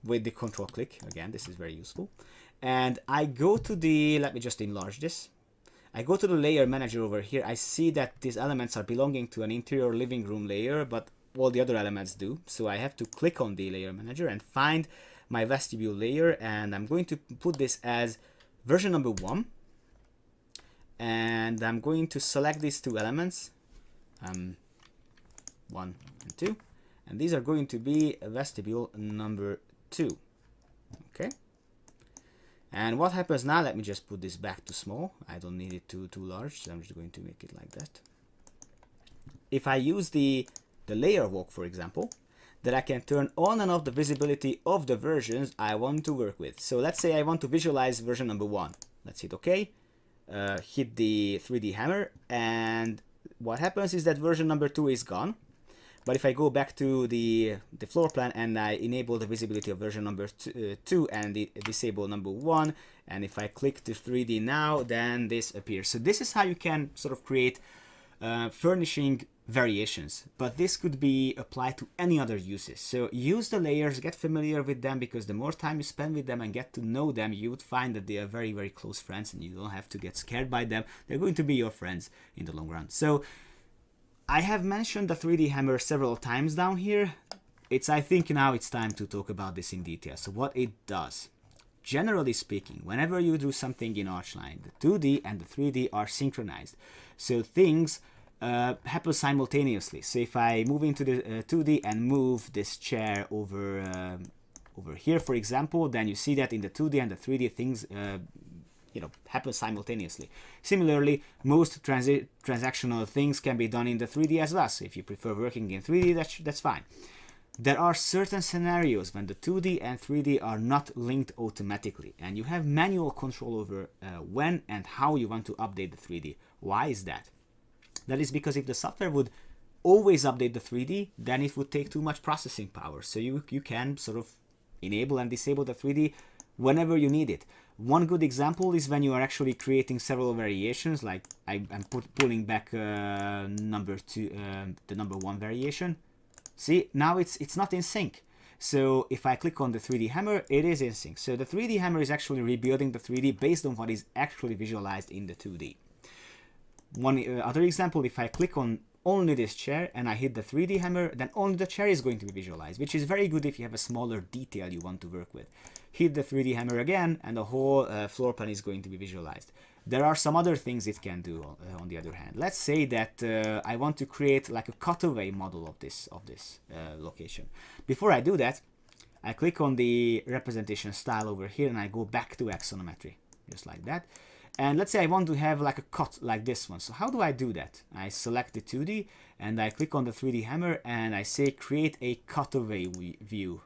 with the control click. Again, this is very useful. And I go to the, let me just enlarge this. I go to the layer manager over here. I see that these elements are belonging to an interior living room layer, but all the other elements do. So I have to click on the layer manager and find my vestibule layer. And I'm going to put this as version number 1. And I'm going to select these two elements, 1 and 2, and these are going to be vestibule number 2. Okay. And what happens now? Let me just put this back to small. I don't need it too large, so I'm just going to make it like that. If I use the layer walk, for example, then I can turn on and off the visibility of the versions I want to work with. So let's say I want to visualize version number 1. Let's hit OK. Hit the 3D hammer, and what happens is that version number 2 is gone. But if I go back to the floor plan and I enable the visibility of version number 2 and disable number 1, and if I click to 3D now, then this appears. So this is how you can sort of create furnishing variations, but this could be applied to any other uses. So use the layers, get familiar with them, because the more time you spend with them and get to know them, you would find that they are very, very close friends, and you don't have to get scared by them. They're going to be your friends in the long run. So I have mentioned the 3D hammer several times down here. I think now it's time to talk about this in detail. So what it does. Generally speaking, whenever you do something in Archline, the 2D and the 3D are synchronized. So things happen simultaneously. So if I move into the 2D and move this chair over here, for example, then you see that in the 2D and the 3D things happen simultaneously. Similarly, most transactional things can be done in the 3D as well. So if you prefer working in 3D, that's fine. There are certain scenarios when the 2D and 3D are not linked automatically, and you have manual control over when and how you want to update the 3D. Why is that? That is because if the software would always update the 3D, then it would take too much processing power. So you can sort of enable and disable the 3D whenever you need it. One good example is when you are actually creating several variations, like I'm pulling back number 2, the number 1 variation. See, now it's not in sync. So if I click on the 3D hammer, it is in sync. So the 3D hammer is actually rebuilding the 3D based on what is actually visualized in the 2D. One other example, if I click on only this chair and I hit the 3D hammer, then only the chair is going to be visualized, which is very good if you have a smaller detail you want to work with. Hit the 3D hammer again and the whole floor plan is going to be visualized. There are some other things it can do on the other hand. Let's say that I want to create like a cutaway model of this location. Before I do that, I click on the representation style over here and I go back to axonometry, just like that. And let's say I want to have like a cut like this one. So how do I do that? I select the 2D and I click on the 3D hammer and I say create a cutaway view.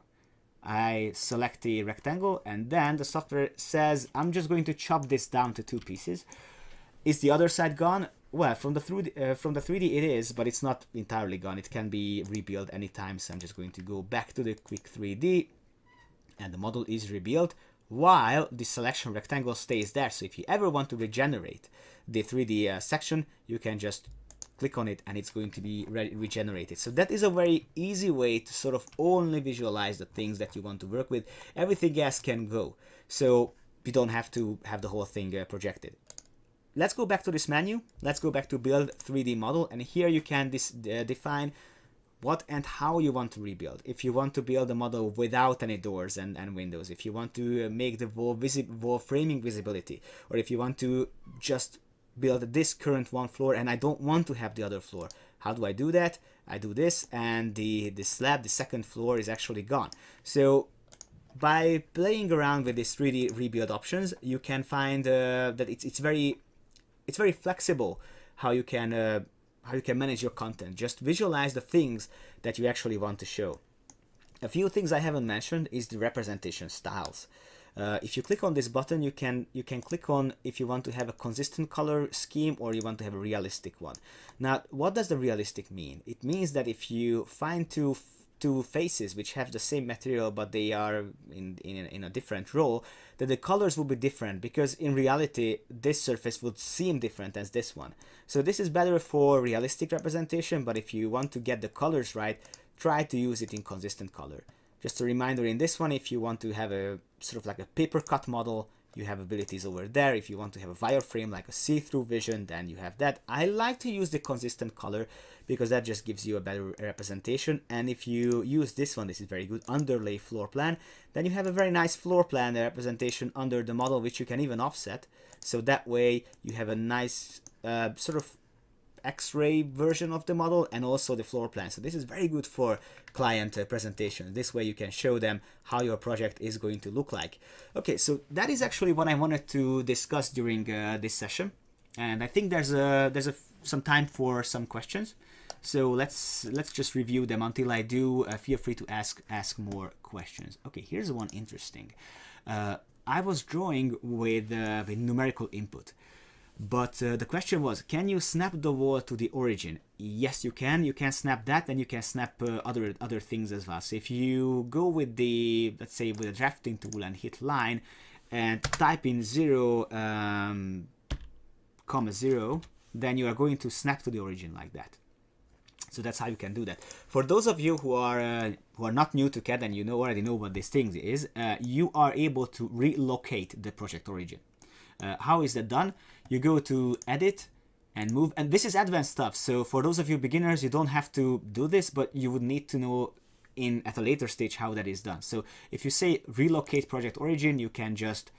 I select the rectangle and then the software says I'm just going to chop this down to 2 pieces. Is the other side gone? Well, from the 3D it is, but it's not entirely gone. It can be rebuilt anytime. So I'm just going to go back to the quick 3D and the model is rebuilt while the selection rectangle stays there. So if you ever want to regenerate the 3D section, you can just click on it and it's going to be regenerated. So that is a very easy way to sort of only visualize the things that you want to work with. Everything else can go. So you don't have to have the whole thing projected. Let's go back to this menu. Let's go back to build 3D model. And here you can define what and how you want to rebuild. If you want to build a model without any doors and windows, if you want to make the wall framing visibility, or if you want to just build this current one floor and I don't want to have the other floor. How do I do that? I do this and the slab, the second floor, is actually gone. So by playing around with these 3D rebuild options, you can find that it's very flexible how you can manage your content. Just visualize the things that you actually want to show. A few things I haven't mentioned is the representation styles. If you click on this button, you can click on if you want to have a consistent color scheme or you want to have a realistic one. Now, what does the realistic mean? It means that if you find two faces which have the same material but they are in a different row, that the colors will be different, because in reality this surface would seem different as this one. So this is better for realistic representation, but if you want to get the colors right, try to use it in consistent color. Just a reminder, in this one, if you want to have a sort of like a paper cut model, you have abilities over there. If you want to have a wireframe like a see-through vision, then you have that. I like to use the consistent color because that just gives you a better representation. And if you use this one, this is very good, underlay floor plan, then you have a very nice floor plan representation under the model, which you can even offset. So that way you have a nice sort of X-ray version of the model and also the floor plan. So this is very good for client presentations. This way you can show them how your project is going to look like. Okay, so that is actually what I wanted to discuss during this session, and I think there's some time for some questions. So let's just review them. Until I do, feel free to ask more questions. Okay, here's one interesting. I was drawing with numerical input. But the question was, can you snap the wall to the origin? Yes, you can. You can snap that, and you can snap other things as well. So if you go with the, let's say, with a drafting tool and hit line, and type in 0, 0, then you are going to snap to the origin like that. So that's how you can do that. For those of you who are not new to CAD and you already know what this thing is, you are able to relocate the project origin. How is that done? You go to edit and move, and this is advanced stuff. So for those of you beginners, you don't have to do this, but you would need to know at a later stage how that is done. So if you say relocate project origin, you can just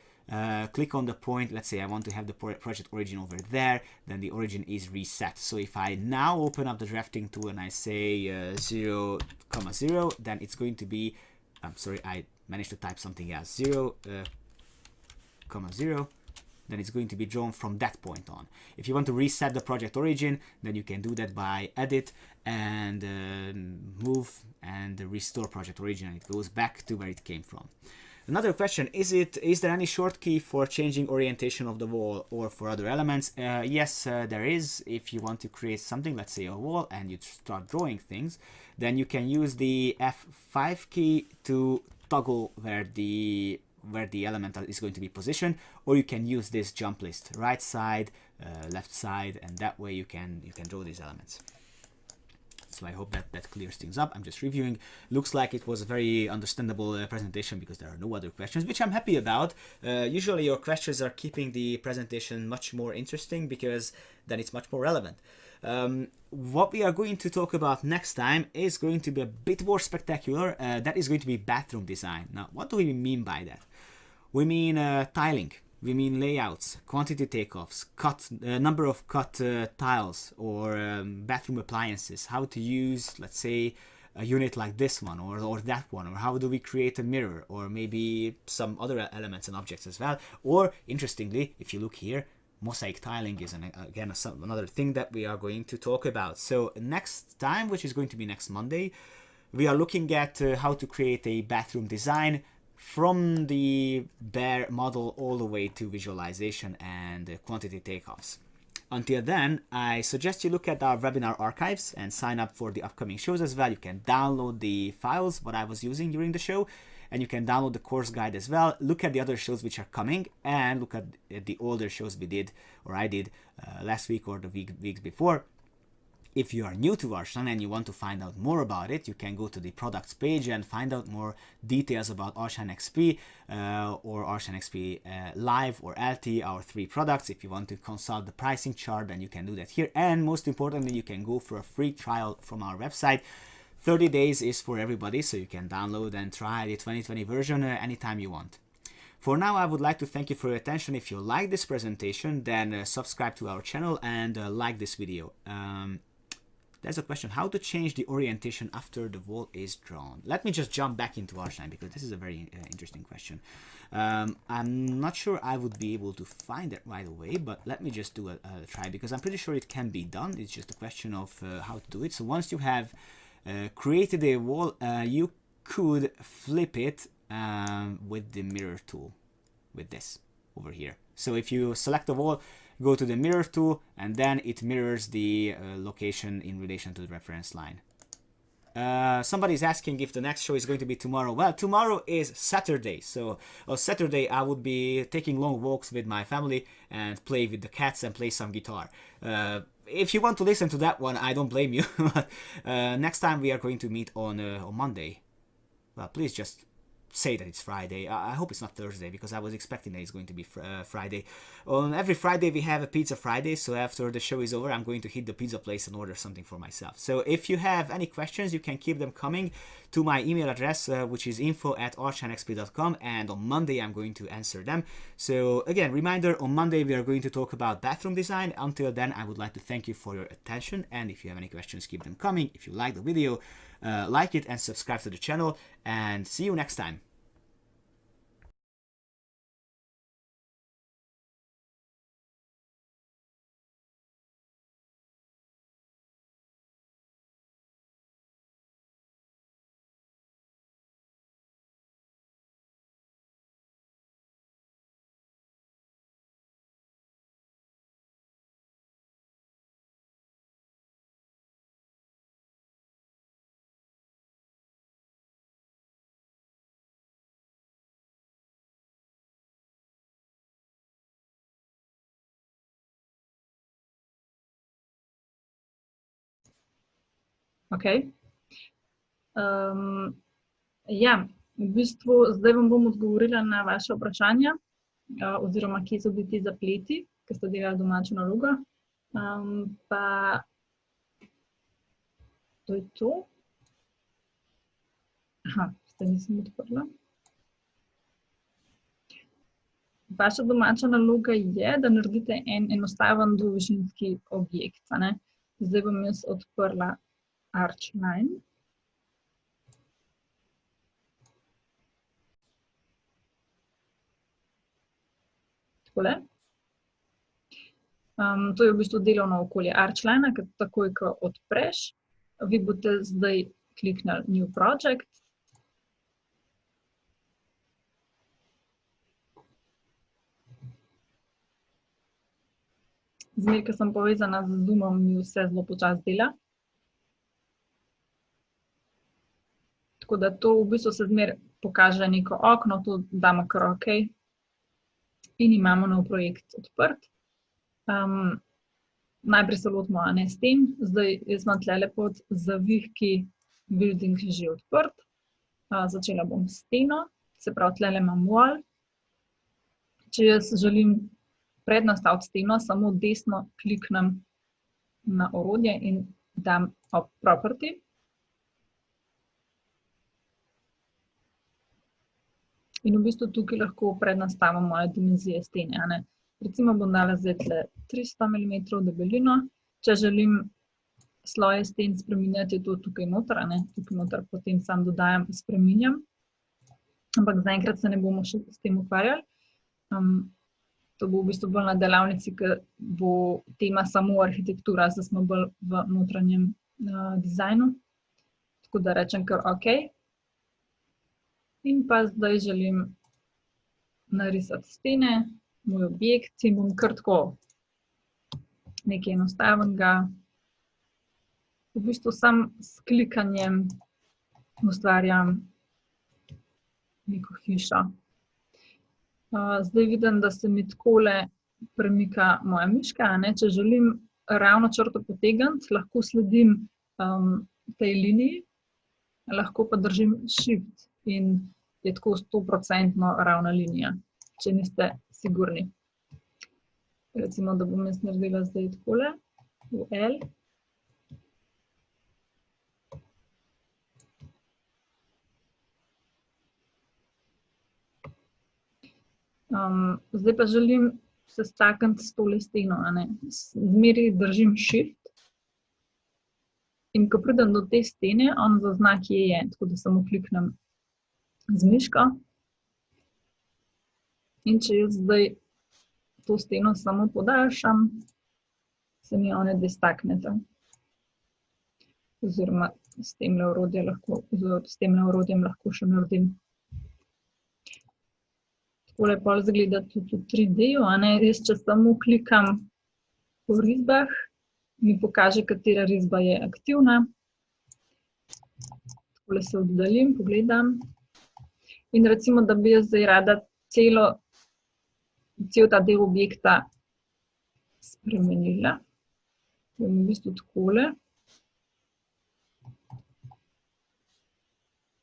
click on the point. Let's say I want to have the project origin over there, then the origin is reset. So if I now open up the drafting tool and I say 0, 0, then it's going to be, I'm sorry, I managed to type something else, 0, 0, then it's going to be drawn from that point on. If you want to reset the project origin, then you can do that by edit and move and restore project origin, and it goes back to where it came from. Another question, is there any shortcut for changing orientation of the wall or for other elements? Yes, there is. If you want to create something, let's say a wall, and you start drawing things, then you can use the F5 key to toggle where the element is going to be positioned, or you can use this jump list, right side, left side, and that way you can draw these elements. So I hope that clears things up. I'm just reviewing. Looks like it was a very understandable presentation because there are no other questions, which I'm happy about. Usually your questions are keeping the presentation much more interesting because then it's much more relevant. What we are going to talk about next time is going to be a bit more spectacular. That is going to be bathroom design. Now, what do we mean by that? We mean tiling. we mean layouts, quantity takeoffs, number of cut tiles or bathroom appliances, how to use, let's say, a unit like this one or that one, or how do we create a mirror, or maybe some other elements and objects as well. Or interestingly, if you look here, mosaic tiling is again another thing that we are going to talk about. So next time, which is going to be next Monday, we are looking at how to create a bathroom design from the bare model all the way to visualization and quantity takeoffs. Until then, I suggest you look at our webinar archives and sign up for the upcoming shows as well. You can download the files, what I was using during the show, and you can download the course guide as well. Look at the other shows which are coming, and look at the older shows we did, or I did, last week or the weeks before. If you are new to Archline and you want to find out more about it, you can go to the products page and find out more details about archline.xp or archline.xp Live or LT, our 3 products. If you want to consult the pricing chart, then you can do that here. And most importantly, you can go for a free trial from our website. 30 days is for everybody, so you can download and try the 2020 version anytime you want. For now, I would like to thank you for your attention. If you like this presentation, then subscribe to our channel and like this video. There's a question, how to change the orientation after the wall is drawn? Let me just jump back into Archline because this is a very interesting question. I'm not sure I would be able to find it right away, but let me just do a try because I'm pretty sure it can be done. It's just a question of how to do it. So once you have created a wall, you could flip it with the mirror tool, with this over here. So if you select the wall, go to the mirror tool, and then it mirrors the location in relation to the reference line. Somebody's asking if the next show is going to be tomorrow. Well, tomorrow is Saturday, so on Saturday I would be taking long walks with my family and play with the cats and play some guitar. If you want to listen to that one, I don't blame you. Next time we are going to meet on Monday. Well, please just say that it's Friday. I hope it's not Thursday because I was expecting that it's going to be Friday. On every Friday we have a Pizza Friday, so after the show is over I'm going to hit the pizza place and order something for myself. So if you have any questions, you can keep them coming to my email address, which is info@archline.xp.com, and on Monday I'm going to answer them. So again, reminder, on Monday we are going to talk about bathroom design. Until then, I would like to thank you for your attention, and if you have any questions, keep them coming. If you like the video, like it and subscribe to the channel, and see you next time. Okay. Ja, v bistvu zdaj vam bom odgovorila na vaše vprašanja, oziroma kje so bili ti zapleti, ker ste delali domačo nalogo. Pa to je to. Aha, zdaj nisem odprla. Vaša domača naloga je, da naredite en enostaven dvovišinski objekt. Zdaj bom jaz odprla Archline. Takole. To je v bistvu delovno okolje Archline, ker takoj, ko odpreš, vi boste zdaj kliknili New Project. Zmeraj, ko sem povezana z Zoomom, mi vse zelo počasi dela. Tako da to v bistvu se zmeraj pokaže neko okno, to damo kar OK. In imamo nov projekt odprt. Najprej se lotimo s tem. Zdaj jaz imam tlele pod zavihki building že odprt. Začela bom s steno, se pravi tlele imam wall. Če jaz želim prednastaviti steno, samo desno kliknem na orodje in dam Property. In v bistvu tukaj lahko prednastavim moje dimenzije stene, a ne. Recimo bom dala zdaj tle 300 mm debelino. Če želim sloje sten spreminjati, je to tukaj noter, a ne. Tukaj noter potem sam dodajam in spreminjam. Ampak zaenkrat se ne bomo še s tem ukvarjali. To bo v bistvu bolj na delavnici, ker bo tema samo arhitektura, zdaj smo bolj v notranjem dizajnu. Tako da rečem kar OK. In pa zdaj želim narisati stene, moj objekt in bom kar tako nekaj enostavnega. V bistvu sam s klikanjem ustvarjam neko hišo. Zdaj vidim, da se mi takole premika moja miška, a ne. Če želim ravno črto potegniti, lahko sledim tej liniji, lahko pa držim Shift in je tako 100% ravna linija, če niste sigurni. Recimo, da bom jaz naredila zdaj takole, v L. Zdaj pa želim sestaviti s tole steno, a ne. Zmeraj držim Shift in ko pridem do te stene, on zazna, kje je, tako da samo kliknem z miško. In če jaz zdaj to steno samo podaljšam, se mi one destakneta. Oziroma s temle orodjem lahko še naredim. Takole pol izgleda tudi v 3D-ju, a ne. Jaz, če samo klikam po risbah, mi pokaže, katera risba je aktivna. Takole se oddaljim, pogledam. In recimo, da bi jaz zdaj rada cel ta del objekta spremenila. Bom v bistvu takole.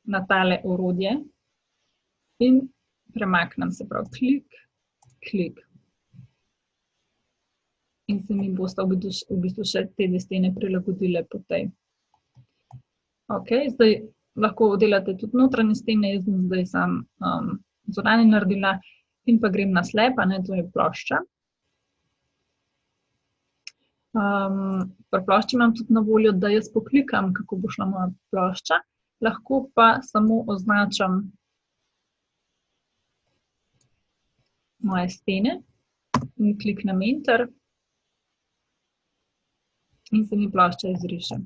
Na tale orodje. In premaknem, se pravi klik, klik. In se mi bosta v bistvu še te dve stene prilagodile po tej. Ok, zdaj lahko delate tudi notranje stene, jaz bom zdaj sam zunanje naredila in pa grem na slab, a ne, to je plošča. Pri plošči imam tudi na voljo, da jaz poklikam, kako bo šla moja plošča, lahko pa samo označam moje stene in kliknem Enter in se mi plošča izriše.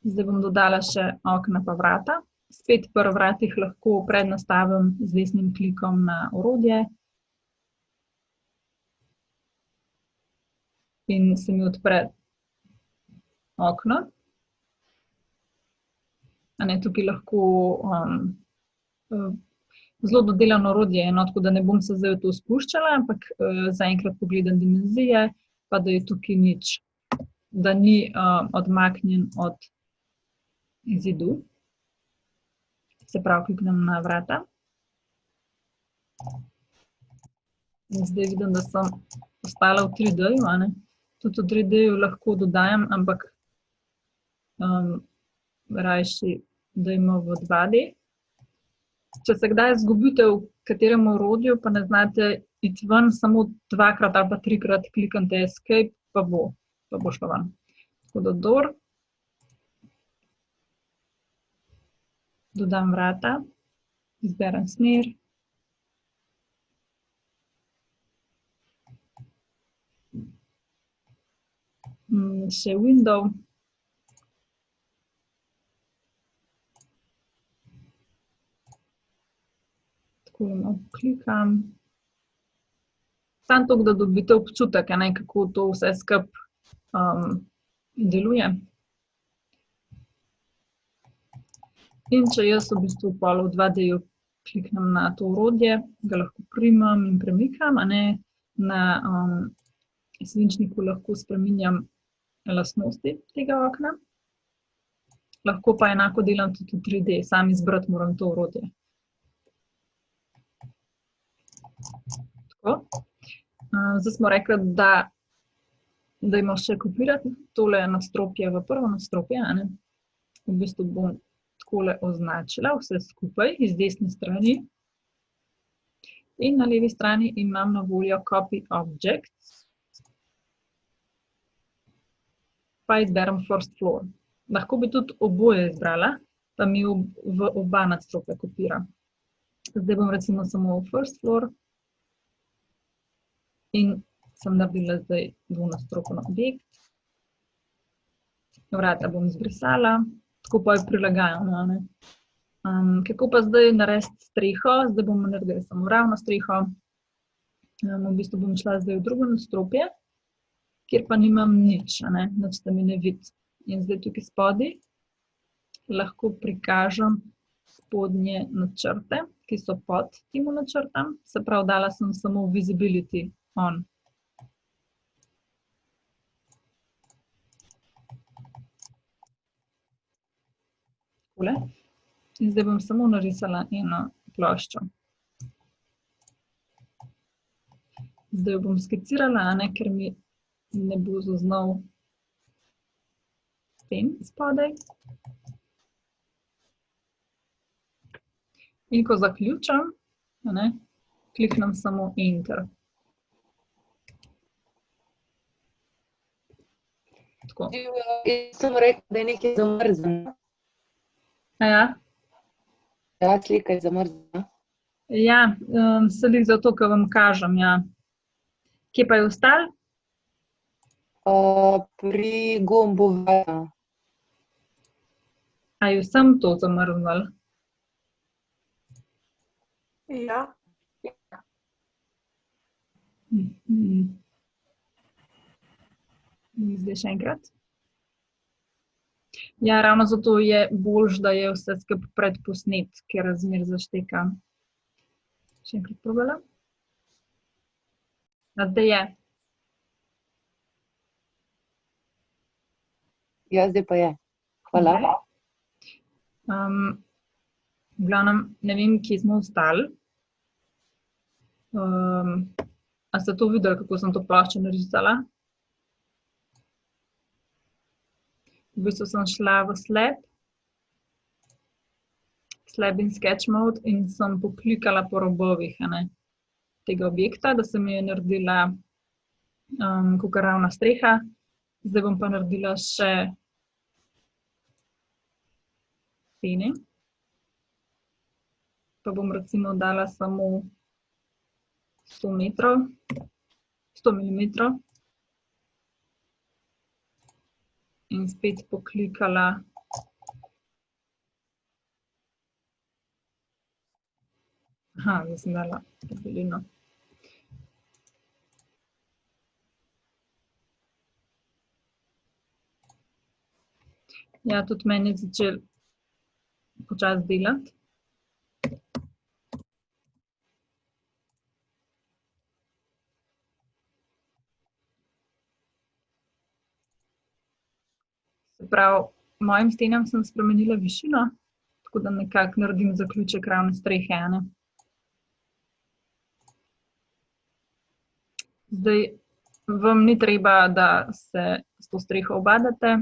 Zdaj bom dodala še okna pa vrata. Spet pri vratih lahko prednastavim z desnim klikom na orodje in se mi odpre okno. A ne, tukaj lahko zelo dodelano orodje, no, tako da ne bom se zdaj v to spuščala, ampak zaenkrat pogledam dimenzije, pa da je tukaj nič, da ni odmaknjen od zidu. Se pravi, kliknem na vrata. In zdaj vidim, da sem ostala v 3D-ju, a ne. Tudi v 3D-ju lahko dodajam, ampak rajši dajmo v 2D. Če se kdaj izgubite v katerem orodju, pa ne znate iti ven, samo 2-krat ali pa 3-krat kliknite Escape, pa bo šlo ven. Tako da dor. Dodam vrata, izberem smer. Še window. Tako malo klikam. Samo toliko, da dobite občutek, kako to vse skupaj deluje. In če jaz v bistvu pol v 2D-ju kliknem na to orodje, ga lahko primam in premikam, na svinčniku lahko spreminjam lastnosti tega okna. Lahko pa enako delam tudi v 3D, sam izbrati moram to orodje. Tako. Zdaj smo rekli, da dajmo še kopirati tole nadstropje v prvo nadstropje, V bistvu bom takole označila, vse skupaj iz desne strani. In na levi strani imam na voljo Copy Objects. Pa izberem First Floor. Lahko bi tudi oboje izbrala, pa mi v oba nadstropja kopira. Zdaj bom recimo samo First Floor in sem naredila zdaj dvonadstropni objekt. Vrata bom izbrisala, tako pa jo prilagajam. Kako pa zdaj narediti streho? Zdaj bomo naredili samo ravno streho. V bistvu bom šla zdaj v drugo nadstropje, kjer pa nimam nič, nič se mi ne vidi. In zdaj tukaj spodaj lahko prikažem spodnje načrte, ki so pod tem načrtom. Se pravi, dala sem samo visibility on. Takole. In zdaj bom samo narisala eno ploščo. Zdaj jo bom skicirala, ker mi ne bo zaznal sten spodaj. In ko zaključam, kliknem samo Enter. Tako. Jaz sem rekla, da je nekaj zamrzano. Ja? Ja, slika je zamrzana. Ja, se zato, ker vam kažem, ja. Kje pa je ostal? Pri gombu vrata. A je vsem to zamrznilo? Ja. Zdaj še enkrat. Ja, ravno zato je boljše, da je vse skupaj predposnet, ker razmer zašteka. Še enkrat probala. Zdaj je. Ja, zdaj pa je. Hvala. V glavnem, ne vem, kje smo ostali. A ste to videli, kako sem to ploščo narisala? V bistvu sem šla v slab in sketch mode in sem poklikala po robovih tega objekta, da se mi je naredila kakor ravna streha. Zdaj bom pa naredila še stene. Pa bom recimo dala samo 100 milimetrov. In spet poklikala zdaj sem dala belino. Ja, tudi meni je začel počasi delati. Se pravi, mojim stenam sem spremenila višino, tako da nekako naredim zaključek ravne strehe. Zdaj, vam ni treba, da se s to streho ubadate.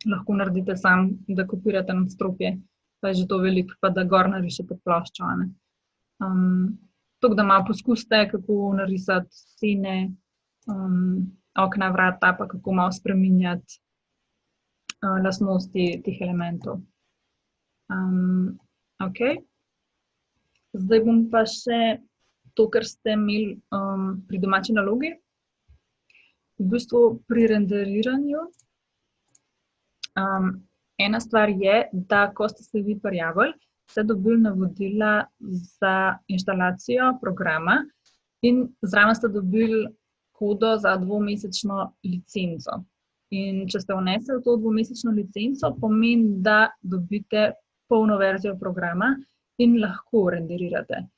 Lahko naredite sam, da kopirate nadstropje, pa je že to veliko, pa da gor narišete ploščo. Tako da malo poskusite, kako narisati stene, okna, vrata, pa kako malo spreminjati lastnosti teh elementov. Okej. Zdaj bom pa še to, kar ste imeli pri domači nalogi. V bistvu pri renderiranju. Ena stvar je, da ko ste se vi prijavili, ste dobili navodila za inštalacijo programa in zraven ste dobili kodo za 2-mesečno licenco. In če ste vnesli to 2-mesečno licenco, pomeni, da dobite polno verzijo programa in lahko renderirate.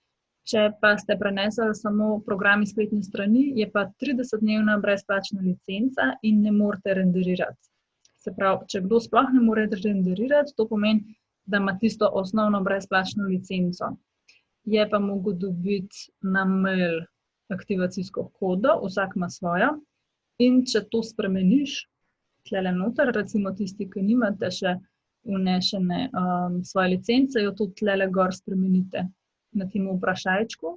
Če pa ste prenesli samo program iz spletne strani, je pa 30-dnevna brezplačna licenca in ne morete renderirati. Se pravi, če kdo sploh ne more renderirati, to pomeni, da ima tisto osnovno brezplačno licenco. Je pa mogel dobiti na mail aktivacijsko kodo, vsak ima svojo. In če to spremeniš, tlele noter, recimo tisti, ki nimate še vnešene svoje licence, jo tudi tlele gor spremenite na tem vprašajčku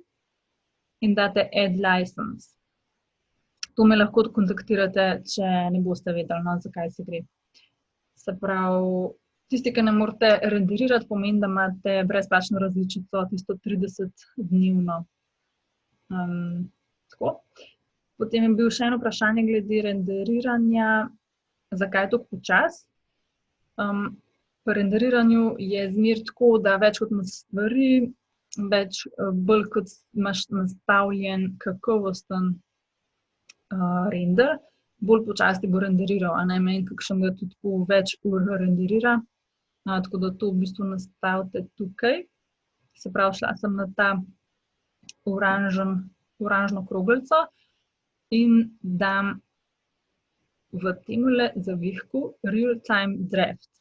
in date add license. To me lahko kontaktirate, če ne boste vedeli, no, zakaj se gre. Se pravi, tisti, ki ne morete renderirati, pomeni, da imate brezplačno različico, tisto 30-dnevno. Tako. Potem je bil še eno vprašanje glede renderiranja, zakaj je to počas. Pri renderiranju je zmer tako, da več kot imaš stvari, bolj kot imaš nastavljen kakovosten render, bolj počasi bo renderiral, a ne meni kakšnega tudi po več ur renderira. Tako da to v bistvu nastavite tukaj. Se pravi, šla sem na ta oranžno kroglico in dam v temule zavihku real-time draft.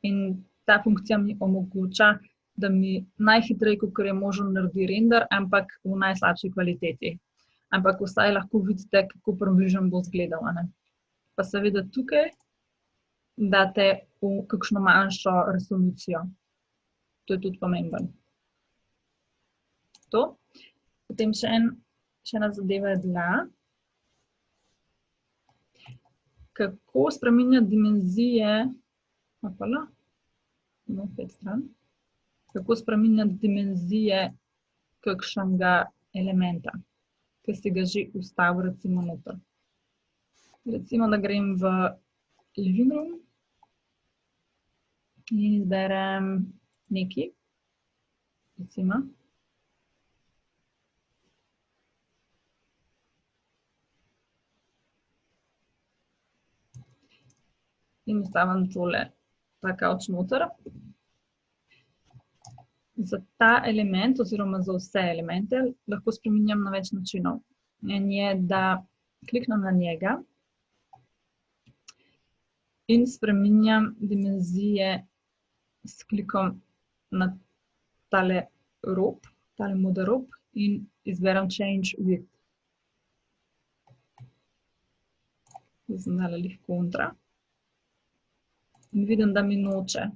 In ta funkcija mi omogoča, da mi najhitreje, kakor je možno, naredi render, ampak v najslabši kvaliteti. Ampak vsaj lahko vidite, kako približno bo izgledal, a ne. Pa seveda tukaj date v kakšno manjšo resolucijo. To je tudi pomembno. To. Potem še ena zadeva je bila, kako spreminjati dimenzije, kako spreminjati dimenzije kakšnega elementa, ki si ga že vstavil recimo noter. Recimo, da grem v living room in izberem nekaj, recimo. In vstavim ta kavč noter. Za ta element oziroma za vse elemente lahko spreminjam na več načinov. En je, da kliknem na njega in spreminjam dimenzije s klikom na tale rob, tale moder rob in izberem change width. Zdaj sem dala lih kontra. In vidim, da mi noče.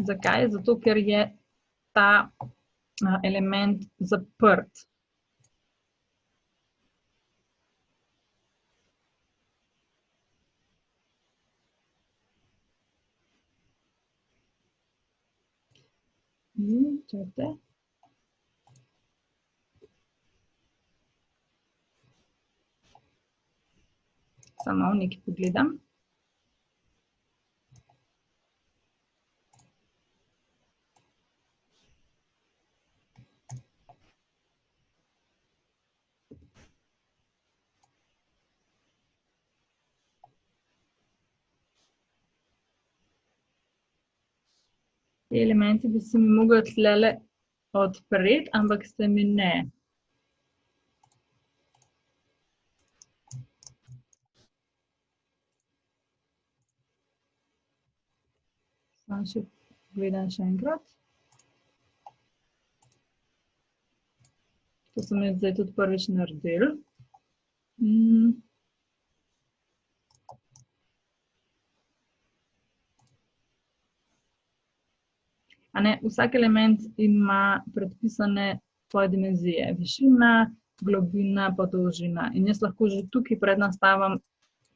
Zakaj? Zato, ker je ta element zaprt. Čakajte. Samo nekaj pogledam. Te elementi bi se mi mogli tlele odpreti, ampak se mi ne. Samo še gledam še enkrat. To sem jaz zdaj tudi prvič naredil. A ne, vsak element ima predpisane svoje dimenzije. Višina, globina, pa dolžina. In jaz lahko že tukaj prednastavim,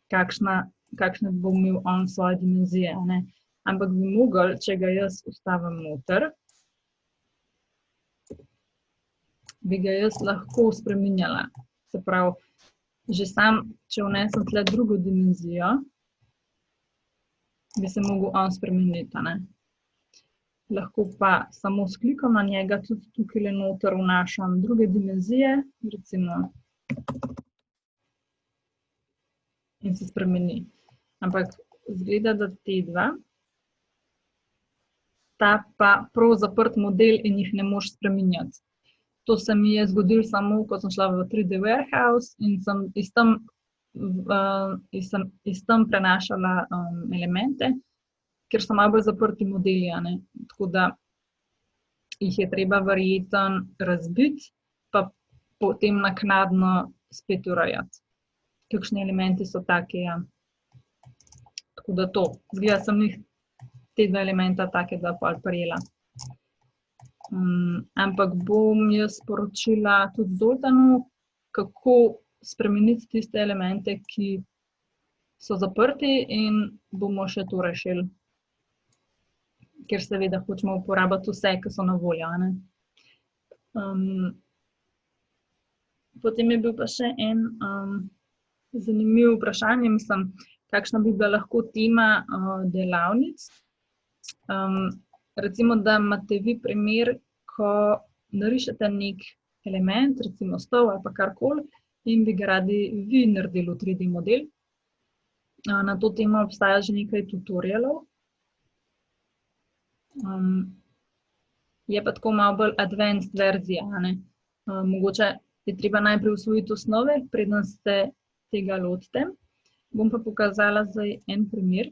kakšne bo imel on svoje dimenzije, a ne. Ampak bi mogel, če ga jaz vstavim noter, bi ga jaz lahko spreminjala. Se pravi, že sam, če vnesem tle drugo dimenzijo, bi se mogel on spremeniti, a ne. Lahko pa samo s klikom na njega tudi tukaj noter vnašam druge dimenzije, recimo, in se spremeni. Ampak izgleda, da te dva, ta pa prav zaprt model in jih ne moreš spreminjati. To se mi je zgodilo samo, ko sem šla v 3D warehouse in sem iz tam prenašala elemente, ker so malo bolj zaprti modeli, a ne. Tako da jih je treba verjetno razbiti, pa potem naknadno spet urejati. kakšni elementi so taki, ja. Tako da to, zgleda sem jih te dva elementa take, da pol prijela. Ampak bom jaz sporočila tudi Zoltanu, kako spremeniti tiste elemente, ki so zaprti, in bomo še to rešili. Ker seveda hočemo uporabiti vse, ki so na voljo, a ne. Potem je bil pa še en zanimiv vprašanje, mislim, kakšna bi bila lahko tema delavnic. Recimo, da imate vi primer, ko narišete nek element, recimo stol ali pa karkoli, in bi ga radi vi naredili v 3D model. Na to temo obstaja že nekaj tutorialov. Je pa tako malo bolj advanced verzija, a ne. Mogoče je treba najprej usvojiti osnove, preden se tega lotite. Bom pa pokazala zdaj en primer.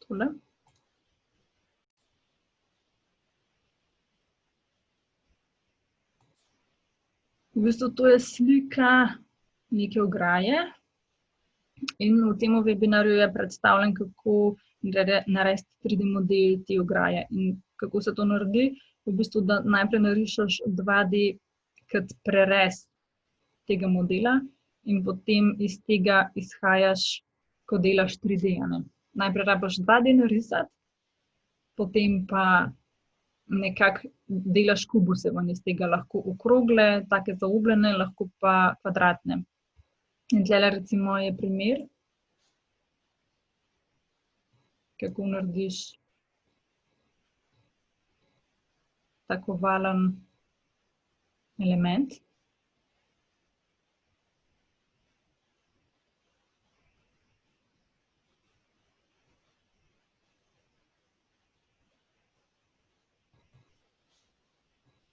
Tole. V bistvu to je slika neke ograje in v tem webinarju je predstavljen, kako narediti 3D model te ograje. In kako se to naredi? V bistvu, da najprej narišeš 2D kot prerez tega modela in potem iz tega izhajaš, ko delaš 3D, a ne. Najprej rabiš 2D narisati, potem pa nekako delaš kubuse ven iz tega, lahko okrogle, take zaobljene, lahko pa kvadratne. In tlele recimo je primer, kako narediš tak ovalen element.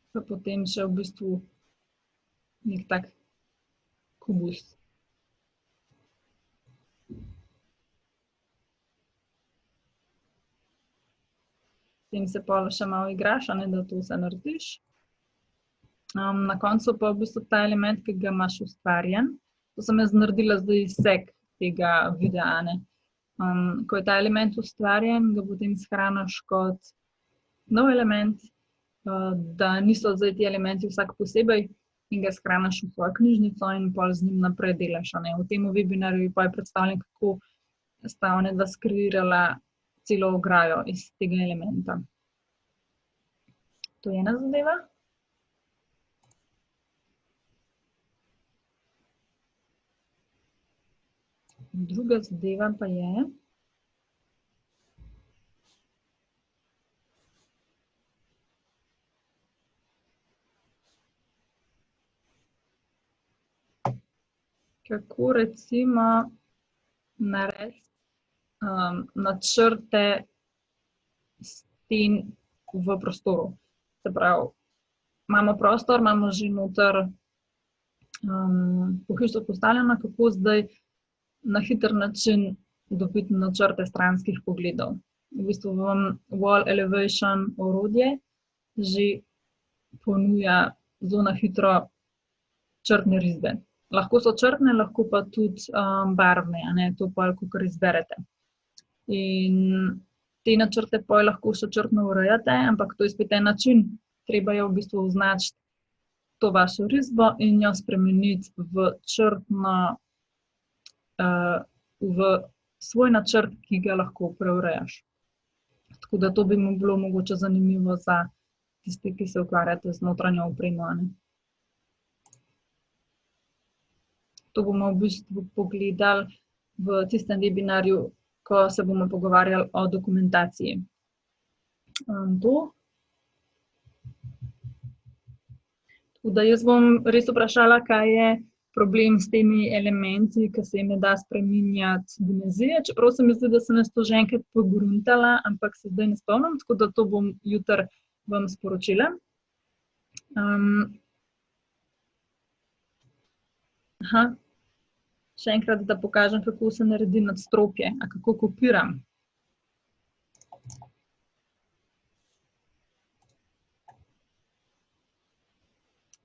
Pa potem še v bistvu nek tak kubus. S tem se pol še malo igraš, a ne, da to vse narediš. Na koncu pa v bistvu ta element, ki ga imaš ustvarjen, to sem jaz naredila zdaj izsek tega videa, a ne. Ko je ta element ustvarjen, ga potem shraniš kot nov element, da niso zdaj ti elementi vsak posebej, in ga shraniš v svojo knjižnico in pol z njim naprej delaš, a ne. V tem webinarju je pa predstavljen, kako sta onadva skreirala celo ograjo iz tega elementa. To je ena zadeva. Druga zadeva pa je, kako recimo narediti načrte sten v prostoru. Se pravi, imamo prostor, imamo že noter pohištvo postavljeno, kako zdaj na hiter način dobiti načrte stranskih pogledov. V bistvu vam Wall Elevation orodje že ponuja zelo na hitro črtne risbe. Lahko so črtne, lahko pa tudi barvne, a ne, to pa kakor izberete. In te načrte pa lahko še črtno urejate, ampak to je spet en način. Treba je v bistvu označiti to vašo risbo in jo spremeniti v črtno, v svoj načrt, ki ga lahko preurejaš. Tako da to bi mu bilo mogoče zanimivo za tiste, ki se ukvarjate z notranjo opremo, a ne. To bomo v bistvu pogledali v tistem webinarju, ko se bomo pogovarjali o dokumentaciji. Tako da jaz bom res vprašala, kaj je problem s temi elementi, ki se jim ne da spreminjati dimenzije. Čeprav se mi zdi, da sem jaz to že enkrat pogruntala, ampak se zdaj ne spomnim, tako da to bom jutri vam sporočila. Aha. Še enkrat, da pokažem, kako se naredi nadstropje, a kako kopiram.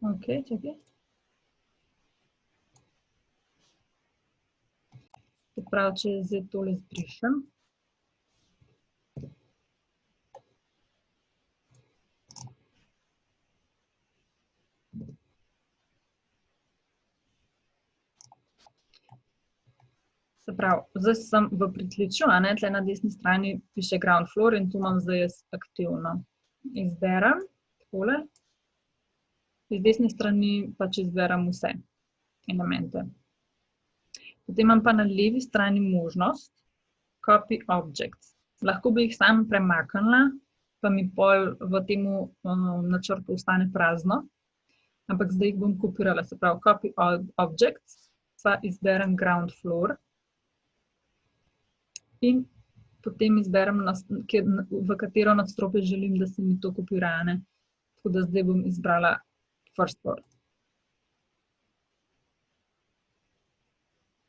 Ok, čakaj. Se pravi, če zdaj tole zbrišem. Se pravi, zdaj sem v pritličju, a ne, tle na desni strani piše ground floor in tu imam zdaj jaz aktivno. Izberem takole. Iz desne strani pač izberem vse elemente. Potem imam pa na levi strani možnost copy objects. Lahko bi jih sam premaknila, pa mi pol v temu načrtu ostane prazno, ampak zdaj jih bom kopirala, se pravi copy objects, pa izberem ground floor. In potem izberem, v katero nadstropje želim, da se mi to kopira, ne. Tako da zdaj bom izbrala first floor.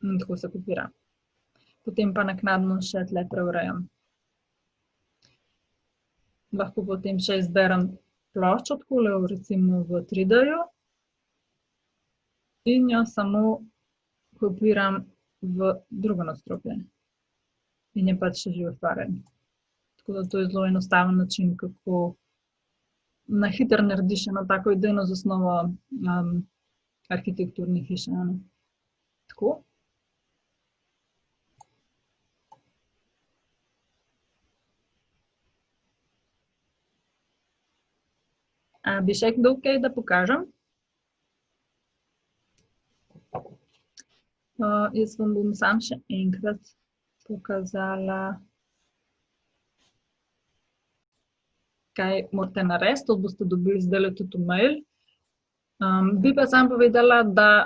In tako se kopira. Potem pa naknadno še tle preurejam. Lahko potem še izberem ploščo takole, recimo v 3D-ju. In jo samo kopiram v drugo nadstropje. In je pač že ustvarjen. Tako da to je zelo enostaven način, kako na hitro narediš eno tako idejno zasnovo arhitekturne hiše. Tako. A bi še kdo kaj, da pokažem? Jaz vam bom sam še enkrat pokazala, kaj morate narediti, to boste dobili zdajle tudi v mail. Bi pa sam povedala, da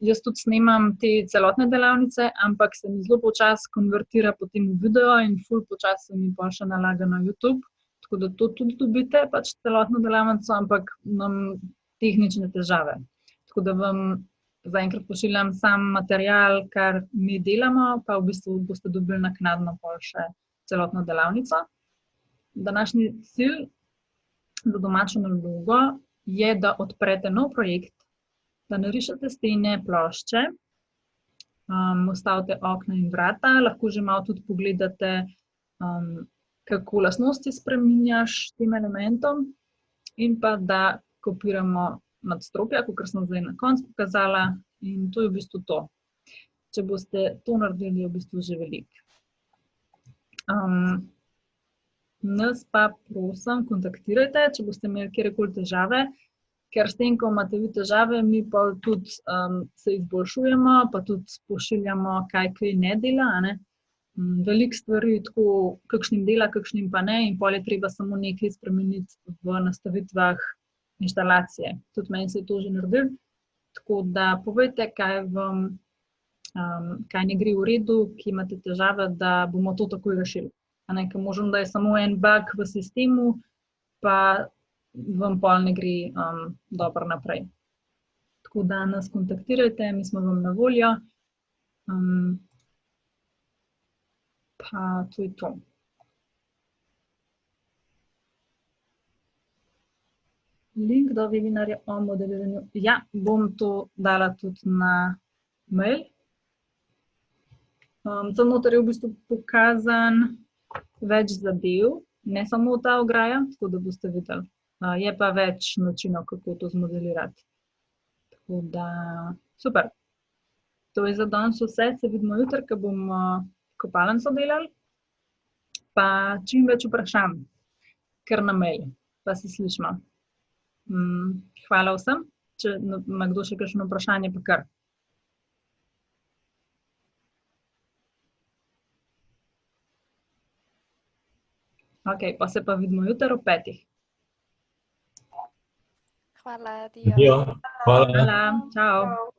jaz tudi snemam te celotne delavnice, ampak se mi zelo počasi konvertira potem v video in ful počasi se mi pa še nalaga na YouTube, tako da to tudi dobite, pač celotno delavnico, ampak imam tehnične težave. Tako da vam zaenkrat pošiljam sam material, kar mi delamo, pa v bistvu boste dobili naknadno pol še celotno delavnico. Današnji cilj za domačo nalogo je, da odprete nov projekt, da narišete stene, plošče, ustavite okna in vrata, lahko že malo tudi pogledate, kako lastnosti spreminjaš tem elementom in pa da kopiramo nadstropja, kakor sem zdaj na koncu pokazala, in to je v bistvu to. Če boste to naredili, je v bistvu že veliko. Nas pa prosim, kontaktirajte, če boste imeli katerekoli težave, ker s tem, ko imate vi težave, mi pa tudi se izboljšujemo, pa tudi pošiljamo, kaj ne dela, a ne. Veliko stvari tako, kakšnim dela, kakšnim pa ne, in pol je treba samo nekaj spremeniti v nastavitvah inštalacije. Tudi meni se je to že naredilo, tako da povejte, kaj ne gre v redu, kje imate težave, da bomo to takoj rešili. Ker možem, da je samo en bug v sistemu, pa vam pol ne gre dobro naprej. Tako da nas kontaktirajte, mi smo vam na voljo. Pa to je to. Link do webinarja o modeliranju. Ja, bom to dala tudi na mail. Tam noter je v bistvu pokazan več zadev, ne samo ta ograja, tako da boste videli. Je pa več načinov, kako to zmodelirati. Tako da, super. To je za danes vse, se vidimo jutri, ko bomo kopalnico delali. Pa čim več vprašanj, kar na mail, pa se slišimo. Hvala vsem, če ima kdo še kakšno vprašanje, pa kar. Ok, pa se pa vidimo jutri ob 5. Hvala, Adijo. Hvala. Hvala, čau.